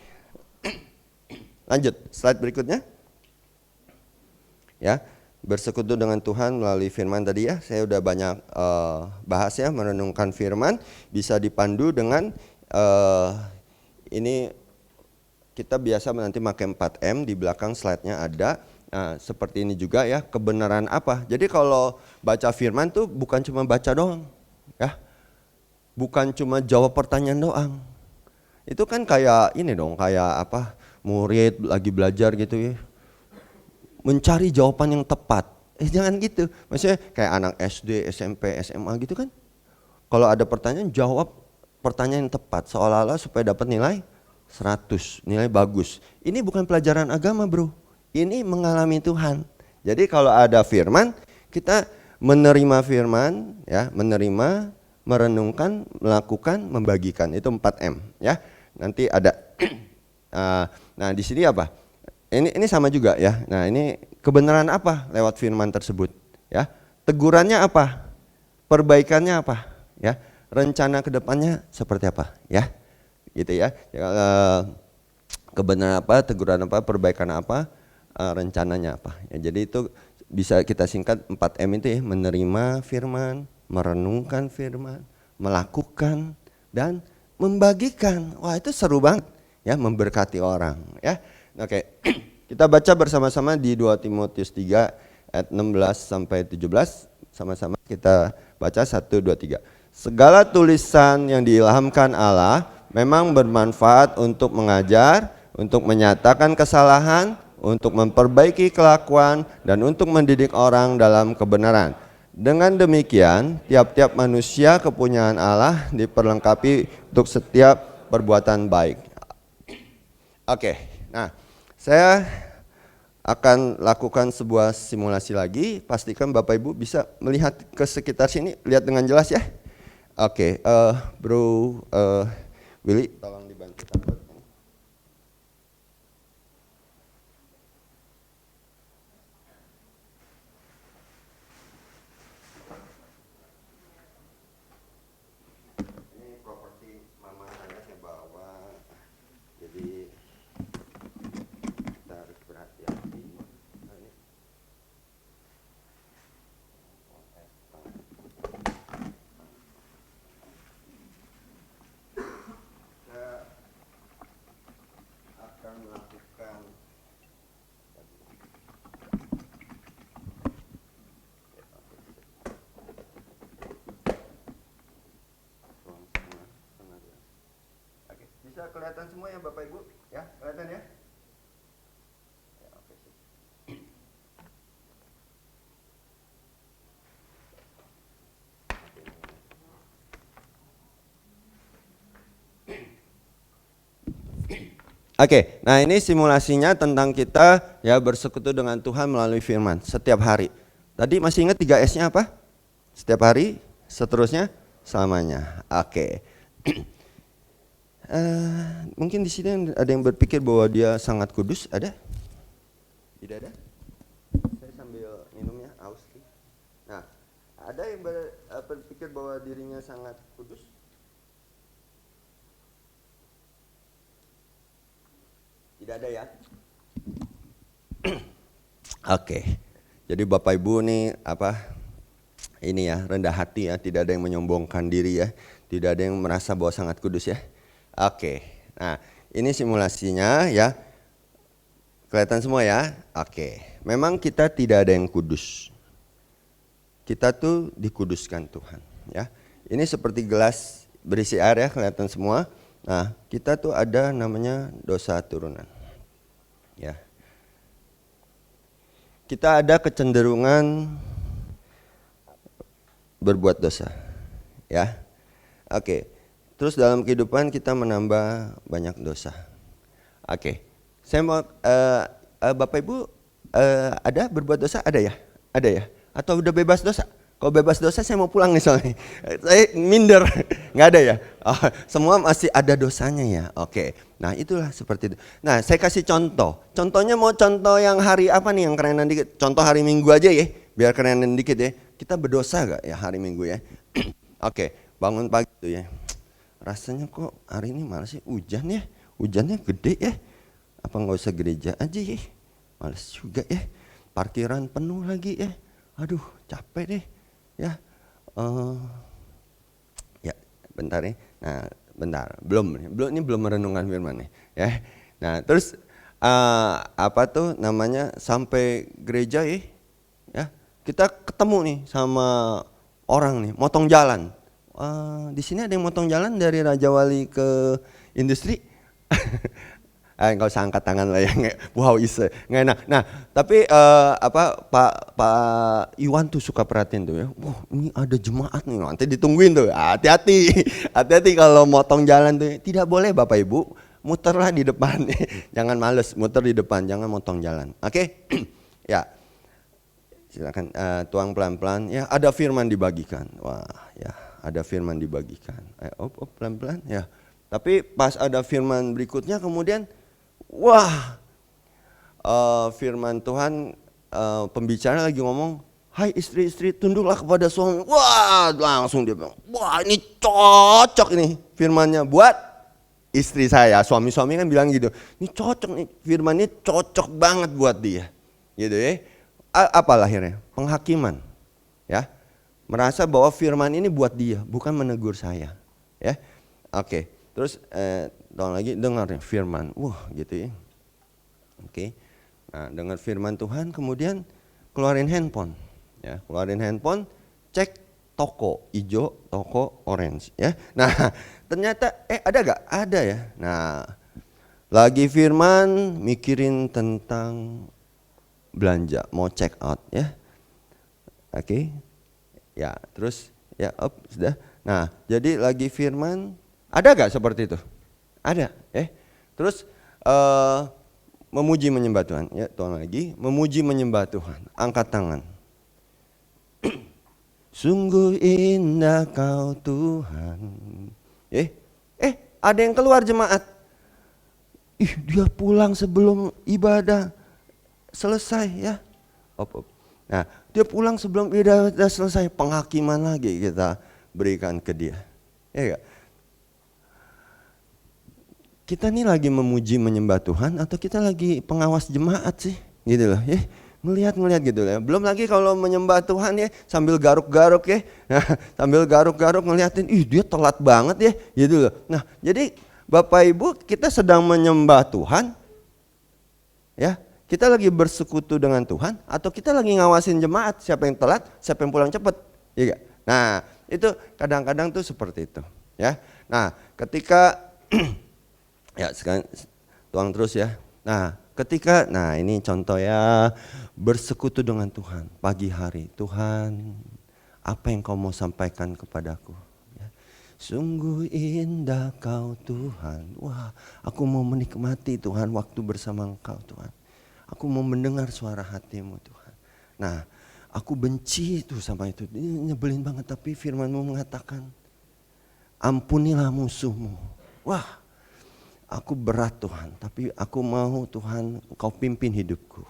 Speaker 5: lanjut slide berikutnya ya. Bersekutu dengan Tuhan melalui firman tadi ya, saya udah banyak bahas ya. Merenungkan firman bisa dipandu dengan ini kita biasa nanti pakai 4M, di belakang slide-nya ada. Nah, seperti ini juga ya, kebenaran apa? Jadi kalau baca firman tuh bukan cuma baca doang, ya. Bukan cuma jawab pertanyaan doang. Itu kan kayak ini dong, kayak apa? Murid lagi belajar gitu ya. Mencari jawaban yang tepat. Jangan gitu. Maksudnya kayak anak SD, SMP, SMA gitu kan. Kalau ada pertanyaan, jawab pertanyaan yang tepat seolah-olah supaya dapat nilai 100, nilai bagus. Ini bukan pelajaran agama, Bro. Ini mengalami Tuhan. Jadi kalau ada firman, kita menerima firman, ya, menerima, merenungkan, melakukan, membagikan. Itu 4M, ya. Nanti ada nah, di sini apa? Ini sama juga ya. Nah, ini kebenaran apa lewat firman tersebut, ya? Tegurannya apa? Perbaikannya apa, ya? Rencana kedepannya seperti apa, ya? Gitu ya. Kebenaran apa, teguran apa, perbaikan apa, rencananya apa. Ya, jadi itu bisa kita singkat 4M itu ya, menerima firman, merenungkan firman, melakukan, dan membagikan. Wah, itu seru banget ya, memberkati orang ya. Oke. Kita baca bersama-sama di 2 Timotius 3 ayat 16 sampai 17. Sama-sama kita baca 1 2 3. Segala tulisan yang diilhamkan Allah memang bermanfaat untuk mengajar, untuk menyatakan kesalahan, untuk memperbaiki kelakuan, dan untuk mendidik orang dalam kebenaran. Dengan demikian, tiap-tiap manusia kepunyaan Allah diperlengkapi untuk setiap perbuatan baik. Oke, nah saya akan lakukan sebuah simulasi lagi. Pastikan Bapak Ibu bisa melihat ke sekitar sini, lihat dengan jelas ya. Oke, Bro Willy, tolong dibantu tampilkan. Ini properti mama saya bawa, jadi kita harus berhati-hati. Nah, ini. Saya akan melakukan Oke, bisa kelihatan semua ya Bapak Ibu? Ya, kelihatan ya? Ya, oke sip. Oke, nah ini simulasinya tentang kita ya bersekutu dengan Tuhan melalui firman setiap hari. Tadi masih ingat 3S-nya apa? Setiap hari, seterusnya, selamanya. Oke. Mungkin di sini ada yang berpikir bahwa dia sangat kudus, ada? Tidak ada? Saya sambil minum ya, aus. Nah, ada yang berpikir bahwa dirinya sangat kudus? Tidak ada ya? Oke. Jadi Bapak Ibu nih ini ya, rendah hati ya, tidak ada yang menyombongkan diri ya, tidak ada yang merasa bahwa sangat kudus ya. Oke. Nah, ini simulasinya ya. Kelihatan semua ya? Oke. Memang kita tidak ada yang kudus. Kita tuh dikuduskan Tuhan ya. Ini seperti gelas berisi air ya, kelihatan semua. Nah, kita tuh ada namanya dosa turunan. Ya. Kita ada kecenderungan berbuat dosa. Ya. Oke. Terus dalam kehidupan kita menambah banyak dosa. Oke. Saya mau Bapak Ibu ada berbuat dosa? Ada ya? Ada ya? Atau udah bebas dosa? Kalau bebas dosa saya mau pulang nih soalnya. Saya minder, nggak ada ya? Oh, semua masih ada dosanya ya. Oke, nah itulah seperti itu. Nah saya kasih contoh. Contohnya mau contoh yang hari apa nih yang kerenan dikit? Contoh hari Minggu aja ya, biar kerenan dikit ya. Kita berdosa gak ya hari Minggu ya? Oke, bangun pagi tuh ya. Rasanya kok hari ini malas sih, hujan ya? Hujannya gede ya? Apa nggak usah gereja aja ya? Males juga ya. Parkiran penuh lagi ya. Aduh, capek deh. Ya, ya, bentar nih. Nah, bentar, belum ini belum merenungkan firman nih. Ya, nah terus apa tuh namanya, sampai gereja ya kita ketemu nih sama orang nih motong jalan. Di sini ada yang motong jalan dari Raja Wali ke industri. Nggak usah angkat tangan lah ya, wow nggak enak. Nah tapi Pak Iwan tuh suka perhatiin tuh ya, wah ini ada jemaat nih, nanti ditungguin tuh, hati-hati kalau motong jalan tuh, tidak boleh Bapak Ibu, muterlah di depan, jangan males, muter di depan, jangan motong jalan, oke? Ya, silakan tuang pelan-pelan, ya ada firman dibagikan, wah ya ada firman dibagikan, pelan-pelan ya. Tapi pas ada firman berikutnya kemudian, wah, firman Tuhan, pembicara lagi ngomong, hai istri-istri tunduklah kepada suami. Wah, langsung dia bilang, wah ini cocok ini firmannya buat istri saya. Suami-suami kan bilang gitu, ini cocok nih, firmannya cocok banget buat dia. Gitu ya. Apa lahirnya? Penghakiman. Ya. Merasa bahwa firman ini buat dia, bukan menegur saya. Ya. Oke. Terus tolong lagi dengar firman, wah gitu ya. Oke. Nah, dengar firman Tuhan, kemudian keluarin handphone, ya, keluarin handphone, cek toko hijau, toko orange, ya. Nah, ternyata ada gak? Ada ya. Nah, lagi firman, mikirin tentang belanja, mau check out, ya. Oke. Ya, terus ya, sudah. Nah, jadi lagi firman. Ada gak seperti itu? Ada, Terus memuji menyembah Tuhan, ya Tuhan lagi, memuji menyembah Tuhan, angkat tangan. Sungguh indah Kau Tuhan. Ada yang keluar jemaat. Dia pulang sebelum ibadah selesai ya. Nah, dia pulang sebelum ibadah selesai, penghakiman lagi kita berikan ke dia. Ya gak? Kita nih lagi memuji menyembah Tuhan atau kita lagi pengawas jemaat sih, gitu loh, ya, ngelihat gitu ya. Belum lagi kalau menyembah Tuhan ya sambil garuk-garuk ya, sambil garuk-garuk ngeliatin, dia telat banget ya, gitu loh. Nah, jadi Bapak Ibu kita sedang menyembah Tuhan, ya, kita lagi bersekutu dengan Tuhan atau kita lagi ngawasin jemaat, siapa yang telat, siapa yang pulang cepat, ya gak? Nah, itu kadang-kadang tuh seperti itu, ya. Nah, ketika ya sekarang tuang terus ya. Nah ketika, ini contoh ya, bersekutu dengan Tuhan pagi hari. Tuhan, apa yang Kau mau sampaikan kepadaku? Ya. Sungguh indah Kau Tuhan. Wah, aku mau menikmati Tuhan waktu bersama Engkau Tuhan. Aku mau mendengar suara hati-Mu Tuhan. Nah, aku benci itu sama itu. Ini nyebelin banget, tapi firman-Mu mengatakan, ampunilah musuhmu. Wah, aku berat Tuhan, tapi aku mau Tuhan Kau pimpin hidupku.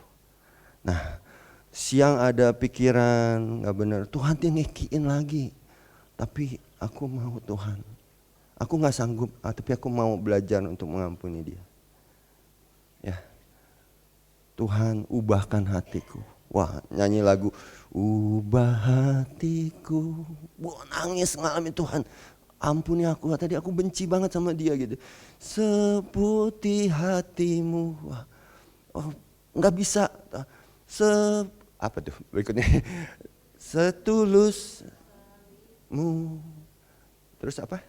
Speaker 5: Nah, siang ada pikiran gak benar, Tuhan dia ngekiin lagi. Tapi aku mau Tuhan, aku gak sanggup, tapi aku mau belajar untuk mengampuni dia. Ya, Tuhan ubahkan hatiku. Wah, nyanyi lagu, ubah hatiku. Wah, nangis ngalamin Tuhan. Ampuni aku, tadi aku benci banget sama dia gitu. Seputih hatimu. Wah, nggak bisa. Apa tuh berikutnya? Setulusmu. Terus apa?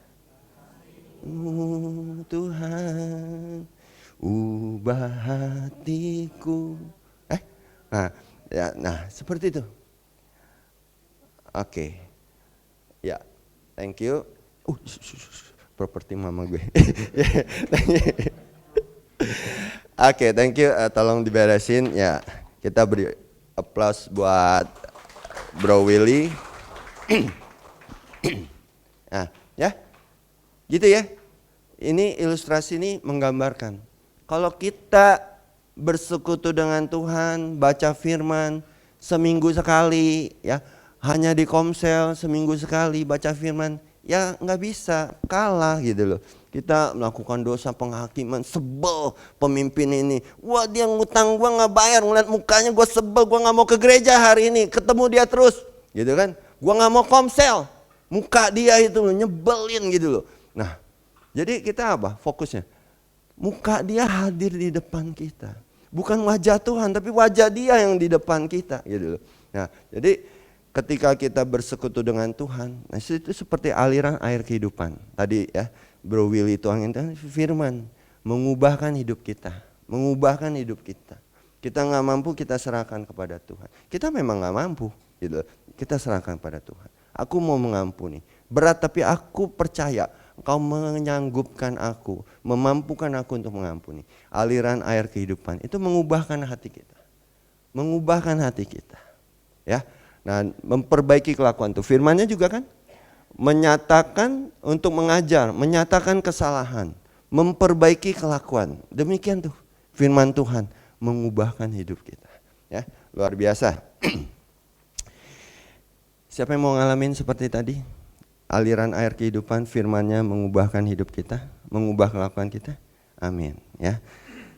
Speaker 5: Tuhan, ubah hatiku. Nah, seperti itu. Oke. Ya, thank you. Properti mama gue. Oke, thank you. Tolong diberesin ya. Kita beri applause buat Bro Willy. Nah, ya. Gitu ya. Ini ilustrasi ini menggambarkan kalau kita bersekutu dengan Tuhan, baca firman seminggu sekali ya, hanya di komsel seminggu sekali baca firman, ya nggak bisa, kalah gitu loh. Kita melakukan dosa penghakiman, sebel pemimpin ini. Wah, dia ngutang gua nggak bayar, ngeliat mukanya gua sebel, gua nggak mau ke gereja hari ini, ketemu dia terus, gitu kan? Gua nggak mau komsel, muka dia itu loh, nyebelin gitu loh. Nah, jadi kita apa? Fokusnya Muka dia hadir di depan kita. Bukan wajah Tuhan, tapi wajah dia yang di depan kita gitu loh. Nah, jadi ketika kita bersekutu dengan Tuhan, nah itu seperti aliran air kehidupan. Tadi ya, Bro Willy tuangin firman, mengubahkan hidup kita. Mengubahkan hidup kita. Kita nggak mampu, kita serahkan kepada Tuhan. Kita memang nggak mampu gitu loh. Kita serahkan pada Tuhan. Aku mau mengampuni. Berat tapi aku percaya Engkau menyanggupkan aku, memampukan aku untuk mengampuni. Aliran air kehidupan itu mengubahkan hati kita. Mengubahkan hati kita. Ya. Nah, memperbaiki kelakuan itu. Firman-Nya juga kan menyatakan untuk mengajar, menyatakan kesalahan, memperbaiki kelakuan. Demikian tuh firman Tuhan mengubahkan hidup kita. Ya, luar biasa. Siapa yang mau ngalamin seperti tadi? Aliran air kehidupan, firman-Nya mengubahkan hidup kita, mengubah kelakuan kita. Amin. Ya.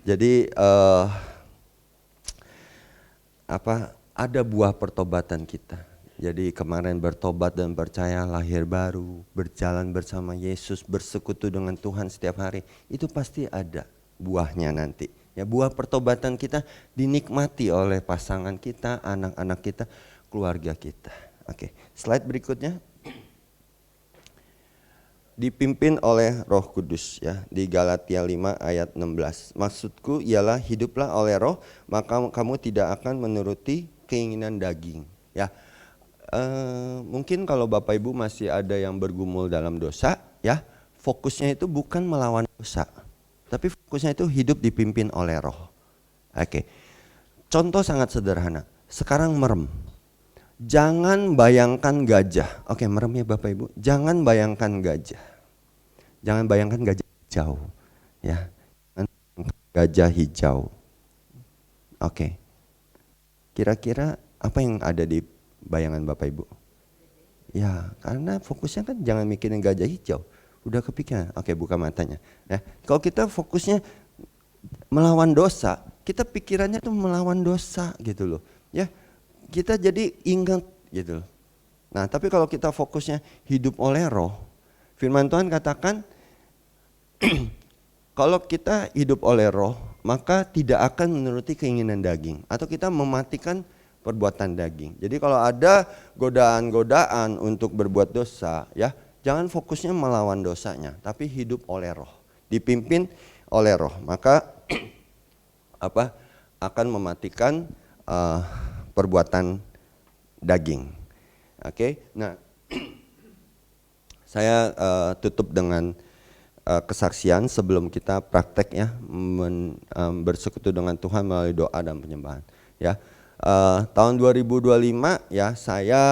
Speaker 5: Jadi ada buah pertobatan kita. Jadi kemarin bertobat dan percaya, lahir baru, berjalan bersama Yesus, bersekutu dengan Tuhan setiap hari. Itu pasti ada buahnya nanti. Ya, buah pertobatan kita dinikmati oleh pasangan kita, anak-anak kita, keluarga kita. Oke, slide berikutnya. Dipimpin oleh Roh Kudus ya, di Galatia 5 ayat 16. Maksudku ialah hiduplah oleh Roh, maka kamu tidak akan menuruti keinginan daging ya. Mungkin kalau Bapak Ibu masih ada yang bergumul dalam dosa ya, fokusnya itu bukan melawan dosa, tapi fokusnya itu hidup dipimpin oleh Roh. Oke. Contoh sangat sederhana. Sekarang merem. Jangan bayangkan gajah. Oke, merem ya Bapak Ibu. Jangan bayangkan gajah. Jangan bayangkan gajah hijau. Ya. Gajah hijau. Oke. Kira-kira apa yang ada di bayangan Bapak Ibu? Ya, karena fokusnya kan jangan mikirin gajah hijau. Udah kepikiran. Oke, buka matanya. Ya. Kalau kita fokusnya melawan dosa, kita pikirannya tuh melawan dosa gitu loh. Ya. Kita jadi ingat gitu. Nah, tapi kalau kita fokusnya hidup oleh Roh, firman Tuhan katakan kalau kita hidup oleh Roh, maka tidak akan menuruti keinginan daging atau kita mematikan perbuatan daging. Jadi kalau ada godaan-godaan untuk berbuat dosa, ya, jangan fokusnya melawan dosanya, tapi hidup oleh Roh, dipimpin oleh Roh, maka akan mematikan perbuatan daging. Oke, nah saya tutup dengan kesaksian sebelum kita praktek ya, bersekutu dengan Tuhan melalui doa dan penyembahan. Ya, tahun 2025 ya saya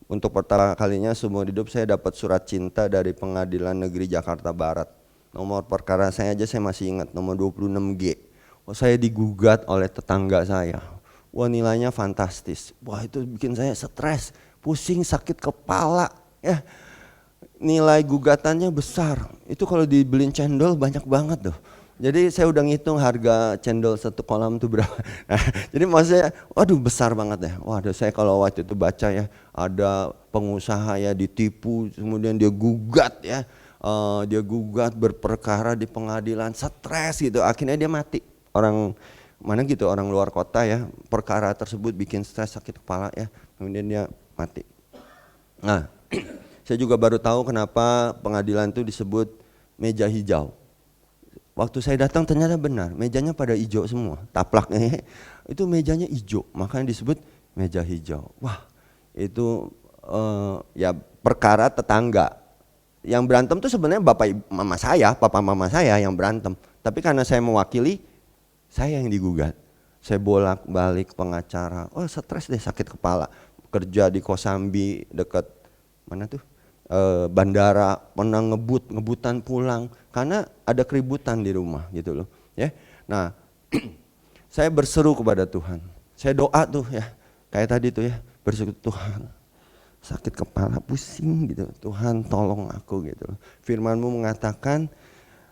Speaker 5: untuk pertama kalinya seumur hidup saya dapat surat cinta dari Pengadilan Negeri Jakarta Barat. Nomor perkara saya aja saya masih ingat, nomor 26G. Saya digugat oleh tetangga saya. Wah, nilainya fantastis. Wah, itu bikin saya stres, pusing, sakit kepala ya. Nilai gugatannya besar. Itu kalau dibeliin cendol banyak banget tuh. Jadi saya udah ngitung harga cendol satu kolam itu berapa. Nah, jadi maksudnya waduh besar banget ya. Waduh, saya kalau waktu itu baca ya, ada pengusaha ya ditipu, kemudian dia gugat ya. Dia gugat berperkara di pengadilan, stres gitu. Akhirnya dia mati. Orang mana gitu, orang luar kota ya, perkara tersebut bikin stres, sakit kepala ya, kemudian dia mati. Nah, saya juga baru tahu kenapa pengadilan itu disebut meja hijau. Waktu saya datang ternyata benar, mejanya pada hijau semua, taplaknya itu mejanya hijau, makanya disebut meja hijau. Wah, itu ya perkara tetangga. Yang berantem tuh sebenarnya papa mama saya yang berantem, tapi karena saya mewakili, saya yang digugat. Saya bolak-balik pengacara. Oh, stres deh, sakit kepala. Kerja di Kosambi dekat mana tuh? Bandara, pernah ngebutan pulang karena ada keributan di rumah gitu loh, ya. Nah, saya berseru kepada Tuhan. Saya doa tuh ya. Kayak tadi tuh ya, berseru Tuhan. Sakit kepala, pusing gitu. Tuhan, tolong aku gitu. Firman-Mu mengatakan,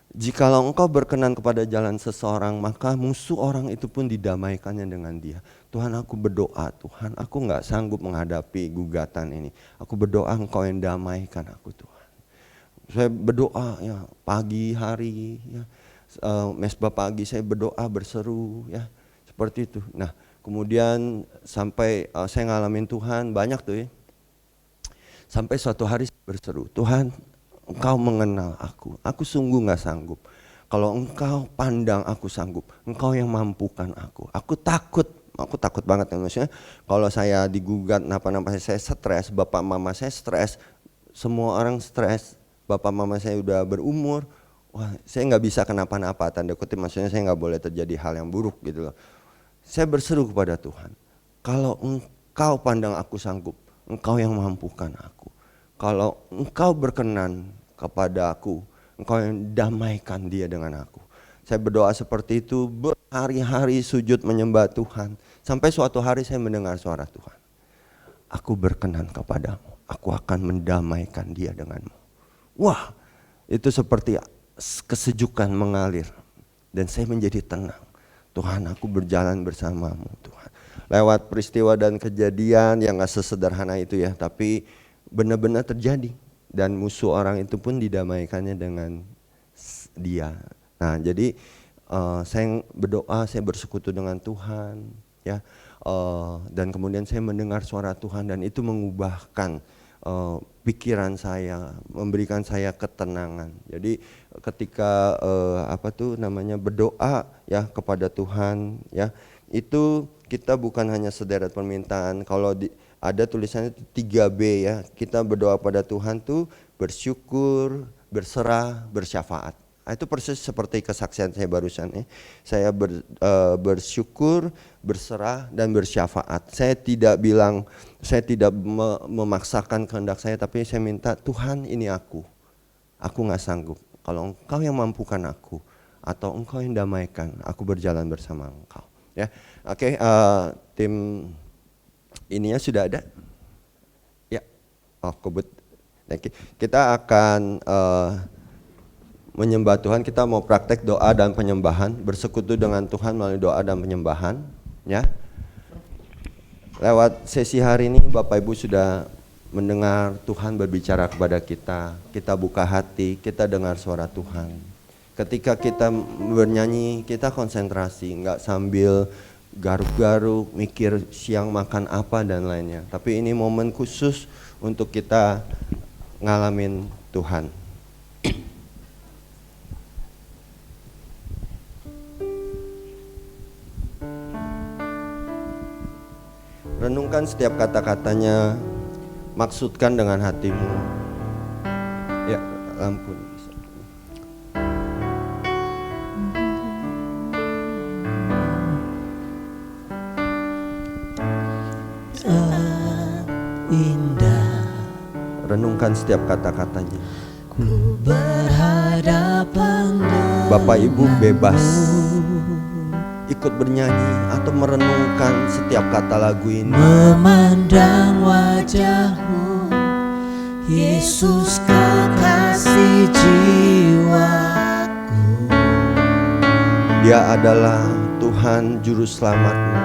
Speaker 5: jikalau engkau berkenan kepada jalan seseorang, maka musuh orang itu pun didamaikannya dengan dia. Tuhan, aku berdoa, Tuhan, aku gak sanggup menghadapi gugatan ini. Aku berdoa engkau yang damaikan aku, Tuhan. Saya berdoa ya pagi hari ya, mesbah pagi saya berdoa berseru ya seperti itu. Nah kemudian sampai saya ngalamin Tuhan banyak tuh ya. Sampai suatu hari saya berseru, Tuhan Engkau mengenal aku sungguh gak sanggup. Kalau Engkau pandang aku sanggup, Engkau yang mampukan aku. Aku takut banget kan, maksudnya kalau saya digugat napa-napa saya stres, bapak mama saya stres, semua orang stres, bapak mama saya udah berumur, wah saya nggak bisa kenapa-napa, tanda kutip maksudnya saya nggak boleh terjadi hal yang buruk gitu loh. Saya berseru kepada Tuhan, kalau Engkau pandang aku sanggup, Engkau yang mampukan aku. Kalau Engkau berkenan kepada aku, Engkau yang damaikan dia dengan aku. Saya berdoa seperti itu berhari-hari sujud menyembah Tuhan. Sampai suatu hari saya mendengar suara Tuhan. Aku berkenan kepadamu, aku akan mendamaikan dia denganmu. Wah, itu seperti kesejukan mengalir. Dan saya menjadi tenang. Tuhan, aku berjalan bersamamu Tuhan. Lewat peristiwa dan kejadian yang gak sesederhana itu ya, tapi benar-benar terjadi. Dan musuh orang itu pun didamaikannya dengan dia. Nah jadi saya berdoa, saya bersekutu dengan Tuhan ya, dan kemudian saya mendengar suara Tuhan dan itu mengubahkan pikiran saya, memberikan saya ketenangan. Jadi ketika berdoa ya kepada Tuhan ya, itu kita bukan hanya sederet permintaan. Kalau ada tulisannya 3B ya, kita berdoa pada Tuhan tuh bersyukur, berserah, bersyafaat. Itu persis seperti kesaksian saya barusan ya. Saya bersyukur, berserah dan bersyafaat. Saya tidak memaksakan kehendak saya, tapi saya minta Tuhan ini aku gak sanggup. Kalau Engkau yang mampukan aku atau Engkau yang damaikan, aku berjalan bersama Engkau. Ya, oke, tim ininya sudah ada. Ya, kita akan menyembah Tuhan. Kita mau praktek doa dan penyembahan, bersekutu dengan Tuhan melalui doa dan penyembahan ya. Lewat sesi hari ini Bapak Ibu sudah mendengar Tuhan berbicara kepada kita. Kita buka hati, kita dengar suara Tuhan. Ketika kita bernyanyi, kita konsentrasi, enggak sambil garuk-garuk mikir siang makan apa dan lainnya. Tapi ini momen khusus untuk kita ngalamin Tuhan. Renungkan setiap kata-katanya, maksudkan dengan hatimu. Ya, lampu.
Speaker 2: Indah.
Speaker 5: Renungkan setiap kata-katanya.
Speaker 2: Ku berhadapan denganmu.
Speaker 5: Bapak Ibu bebas ikut bernyanyi atau merenungkan setiap kata lagu ini.
Speaker 2: Memandang wajahmu, Yesus kekasih jiwaku.
Speaker 5: Dia adalah Tuhan Juru Selamatmu,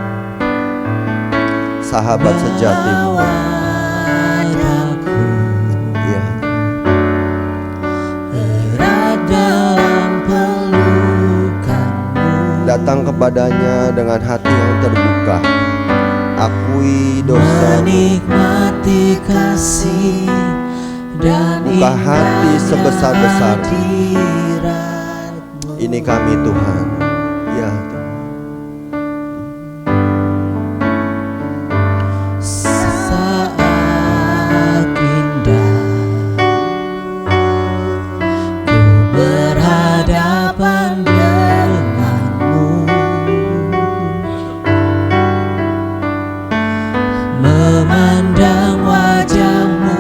Speaker 5: sahabat sejatimu.
Speaker 2: Padaku,
Speaker 5: Ya.
Speaker 2: erat dalam pelukanmu.
Speaker 5: Datang kepadanya dengan hati yang terbuka. Akui dosamu.
Speaker 2: Menikmati kasih dan
Speaker 5: Buka hati sebesar-besarnya.
Speaker 2: hadiratmu.
Speaker 5: Ini kami Tuhan. Ya Tuhan.
Speaker 2: Saat indah ku berhadapan denganmu, memandang wajahmu,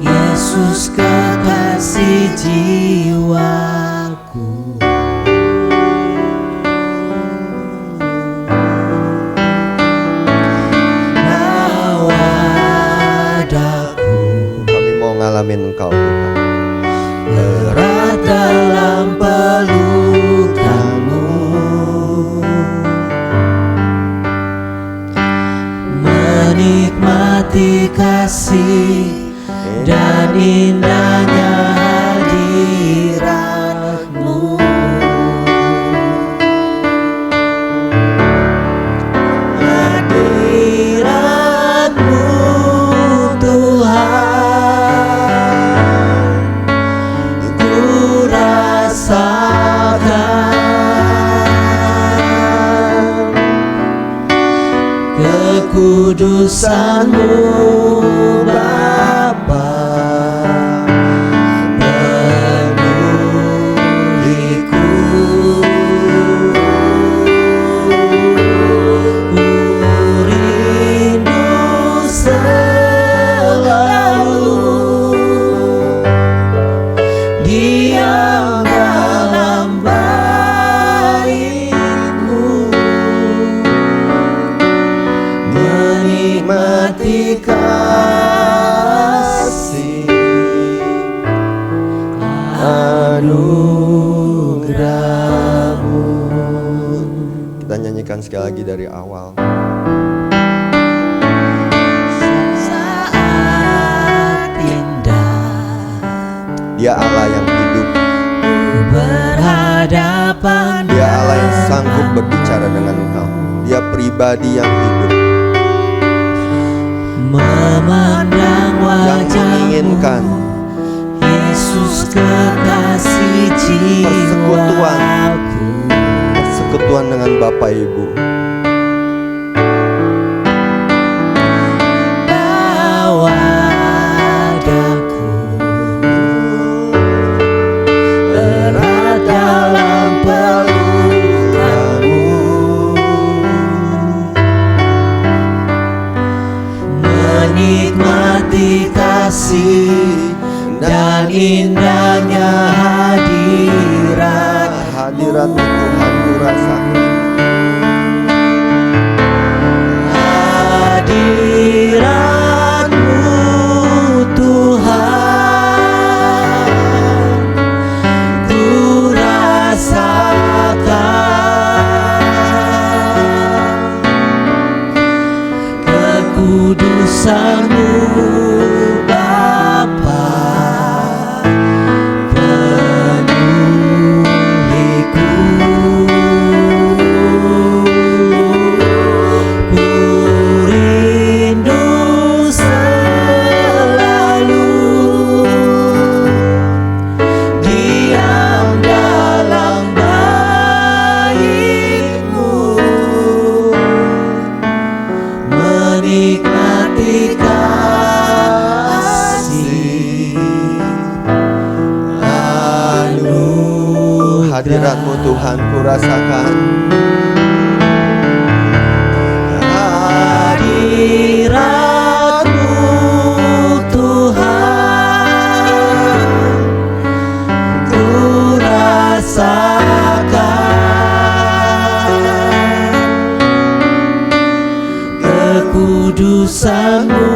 Speaker 2: Yesus kekasih jiwaku. Nawadaku
Speaker 5: Kami mau ngalamin Engkau Tuhan.
Speaker 2: erat dalam pelukanmu, menikmati kasih dan indahnya
Speaker 3: kekudusan-Mu Bapa penuhiku. Ku rindu selalu diam dalam bait-Mu, menikmati kasih anugerah-Mu.
Speaker 5: Kita nyanyikan sekali lagi dari awal.
Speaker 3: Saat indah
Speaker 5: Dia Allah yang hidup,
Speaker 3: berhadapan,
Speaker 5: Dia Allah yang sanggup berbicara dengan engkau. Dia pribadi yang hidup,
Speaker 3: memandang
Speaker 5: yang
Speaker 3: wajah
Speaker 5: menginginkan
Speaker 3: Yesus kekasih jiwaku.
Speaker 5: persekutuan dengan Bapak Ibu.
Speaker 3: Bawa daku erat dalam pelukan-Mu, menikmati kasih dan indahnya
Speaker 5: Hadirat-Mu Tuhan ku rasakan.
Speaker 3: hadirat-Mu Tuhan, ku rasakan kekudusan-Mu Bapa penuhiku. Ku rindu selalu diam dalam bait-Mu, menikmati kasih anugerah.
Speaker 5: Hadirat-Mu Tuhan ku rasakan.
Speaker 3: Hadirat-Mu Tuhan, ku rasakan kekudusan-Mu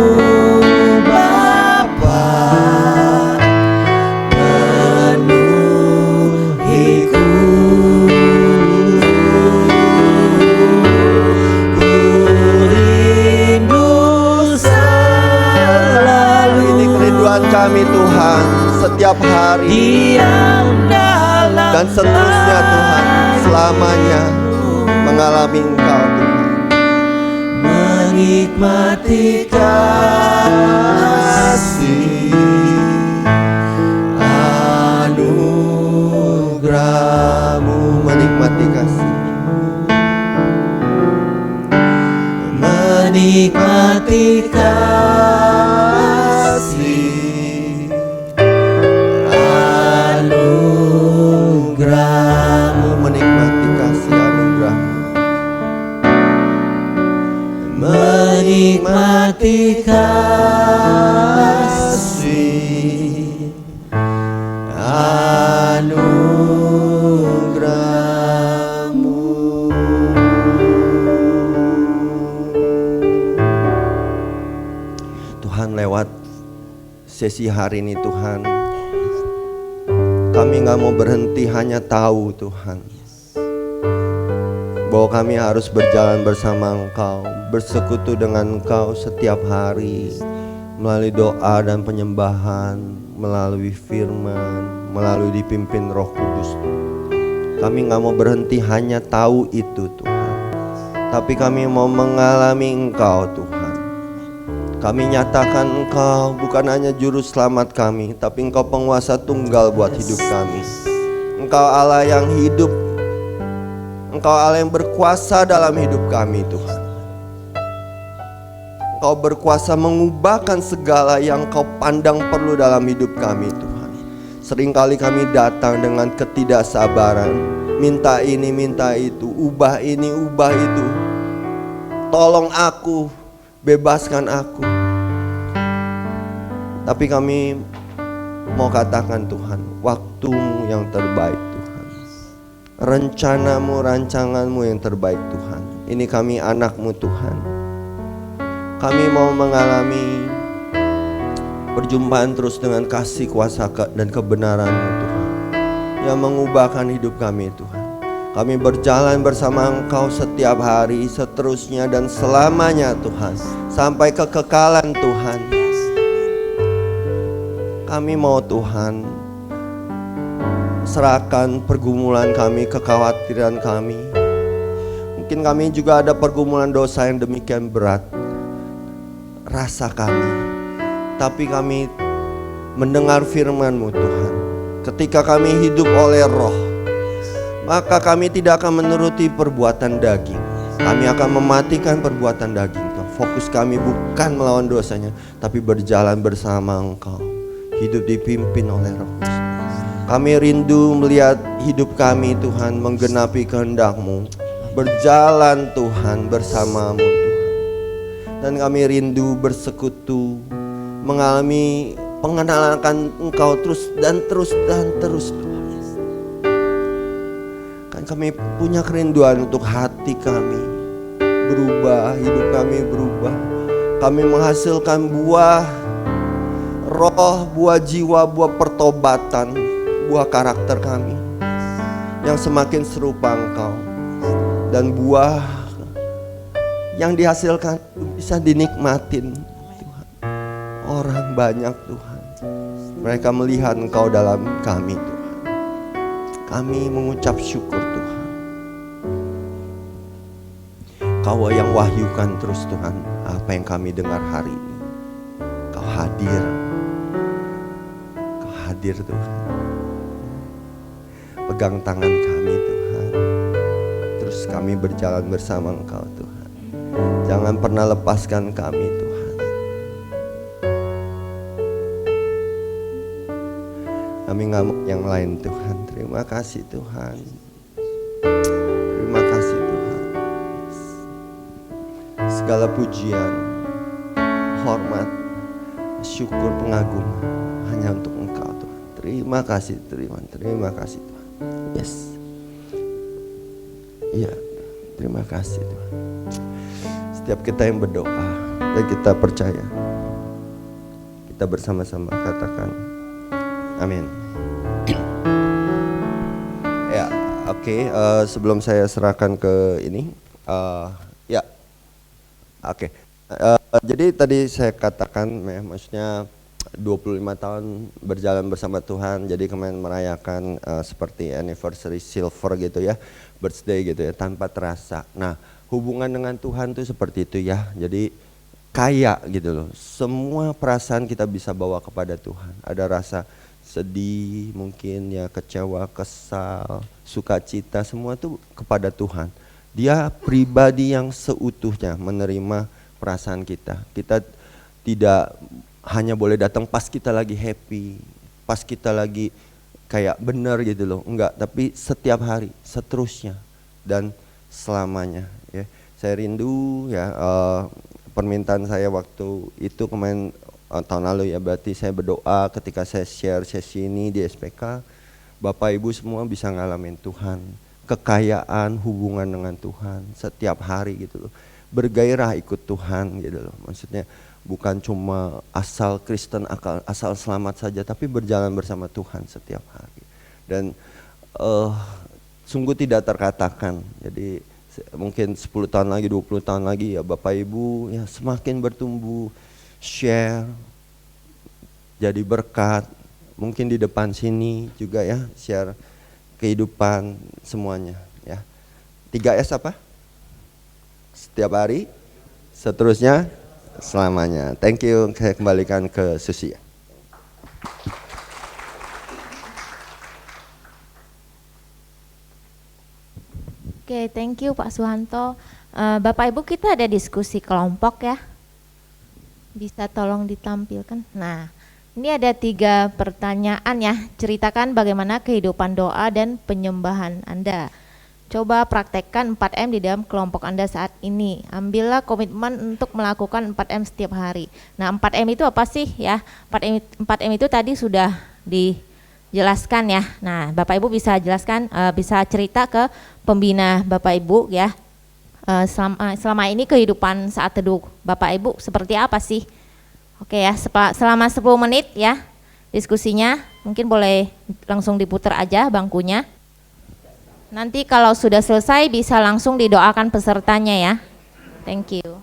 Speaker 3: Bapa penuhiku. Ku rindu selalu
Speaker 5: Ini kerinduan kami Tuhan setiap hari
Speaker 3: diam dalam
Speaker 5: dan seterusnya Tuhan, selamanya mengalami Engkau Tuhan.
Speaker 3: menikmati kasih anugerah-Mu,
Speaker 5: Menikmati kasih,
Speaker 3: menikmati kasih anugerah-Mu,
Speaker 5: menikmati kasih anugerah-Mu.
Speaker 3: menikmati kasih anugerah-Mu.
Speaker 5: Tuhan, lewat sesi hari ini Tuhan, kami gak mau berhenti hanya tahu Tuhan bahwa kami harus berjalan bersama Engkau, bersekutu dengan Engkau setiap hari melalui doa dan penyembahan, melalui firman, melalui dipimpin Roh Kudus. Kami gak mau berhenti hanya tahu itu Tuhan, tapi kami mau mengalami Engkau Tuhan. Kami nyatakan Engkau bukan hanya juru selamat kami, tapi Engkau penguasa tunggal buat hidup kami. Engkau Allah yang hidup, Engkau Allah yang berkuasa dalam hidup kami Tuhan. Kau berkuasa mengubahkan segala yang Kau pandang perlu dalam hidup kami Tuhan. Seringkali kami datang dengan ketidaksabaran, minta ini, minta itu, ubah ini, ubah itu. Tolong aku, bebaskan aku. Tapi kami mau katakan Tuhan, waktumu yang terbaik Tuhan. Rencanamu, rancanganmu yang terbaik Tuhan. Ini kami anakmu Tuhan. Kami mau mengalami perjumpaan terus dengan kasih kuasa dan kebenaran-Mu Tuhan, yang mengubahkan hidup kami Tuhan. Kami berjalan bersama Engkau setiap hari, seterusnya dan selamanya Tuhan, sampai kekekalan Tuhan. Kami mau Tuhan serahkan pergumulan kami, kekhawatiran kami. Mungkin kami juga ada pergumulan dosa yang demikian berat, rasa kami. Tapi kami mendengar firman-Mu Tuhan. Ketika kami hidup oleh Roh, maka kami tidak akan menuruti perbuatan daging. Kami akan mematikan perbuatan daging Tuhan. Fokus kami bukan melawan dosanya, tapi berjalan bersama Engkau. Hidup dipimpin oleh Roh Kudus. Kami rindu melihat hidup kami Tuhan menggenapi kehendak-Mu, berjalan Tuhan bersama-Mu Tuhan. Dan kami rindu bersekutu, mengalami pengenalan akan Engkau terus dan terus dan terus Tuhan. Kan kami punya kerinduan untuk hati kami berubah, hidup kami berubah. Kami menghasilkan buah roh, buah jiwa, buah pertobatan, buah karakter kami yang semakin serupa Engkau. Dan buah yang dihasilkan bisa dinikmatin Tuhan. Orang banyak Tuhan, mereka melihat Engkau dalam kami Tuhan. Kami mengucap syukur Tuhan. Kau yang wahyukan terus Tuhan apa yang kami dengar hari ini. Kau hadir Tuhan. Pegang tangan kami Tuhan. Terus kami berjalan bersama Engkau Tuhan. Jangan pernah lepaskan kami Tuhan. Kami gak mau yang lain Tuhan. Terima kasih Tuhan. Terima kasih Tuhan. Segala pujian, hormat, syukur, pengaguman hanya untuk Engkau Tuhan. Terima kasih, terima kasih Tuhan. Yes. Iya, terima kasih Tuhan. Setiap kita yang berdoa dan kita percaya, kita bersama-sama katakan amin. Ya, oke. Sebelum saya serahkan ke ini, ya, oke. Jadi tadi saya katakan, maksudnya 25 tahun berjalan bersama Tuhan. Jadi kemarin merayakan seperti anniversary silver gitu ya, birthday gitu ya, tanpa terasa. Nah, hubungan dengan Tuhan tuh seperti itu ya. Jadi kaya gitu loh. Semua perasaan kita bisa bawa kepada Tuhan. Ada rasa sedih, mungkin ya, kecewa, kesal, sukacita, semua tuh kepada Tuhan. Dia pribadi yang seutuhnya menerima perasaan kita. Kita tidak hanya boleh datang pas kita lagi happy, pas kita lagi kayak benar gitu loh, enggak, tapi setiap hari, seterusnya dan selamanya ya. Saya rindu ya, permintaan saya waktu itu kemarin tahun lalu ya, berarti saya berdoa ketika saya share sesi ini di SPK, Bapak Ibu semua bisa ngalamin Tuhan, kekayaan hubungan dengan Tuhan setiap hari gitu loh, bergairah ikut Tuhan gitu loh, maksudnya bukan cuma asal Kristen, asal selamat saja, tapi berjalan bersama Tuhan setiap hari. Dan sungguh tidak terkatakan. Jadi mungkin 10 tahun lagi, 20 tahun lagi ya Bapak Ibu ya semakin bertumbuh, share, jadi berkat. Mungkin di depan sini juga ya, share kehidupan semuanya ya. 3S apa? Setiap hari, seterusnya, selamanya. Thank you. Saya kembalikan ke Susi.
Speaker 6: Oke, thank you Pak Suhanto. Bapak Ibu, kita ada diskusi kelompok ya. Bisa tolong ditampilkan. Nah, ini ada 3 pertanyaan ya. Ceritakan bagaimana kehidupan doa dan penyembahan Anda. Coba praktekkan 4M di dalam kelompok Anda saat ini. Ambillah komitmen untuk melakukan 4M setiap hari. Nah, 4M itu apa sih ya? 4M itu tadi sudah dijelaskan ya. Nah, Bapak Ibu bisa jelaskan, bisa cerita ke pembina Bapak Ibu ya. Selama ini kehidupan saat teduh Bapak Ibu seperti apa sih? Oke ya, selama 10 menit ya diskusinya, mungkin boleh langsung diputar aja bangkunya. Nanti kalau sudah selesai bisa langsung didoakan pesertanya ya. Thank you.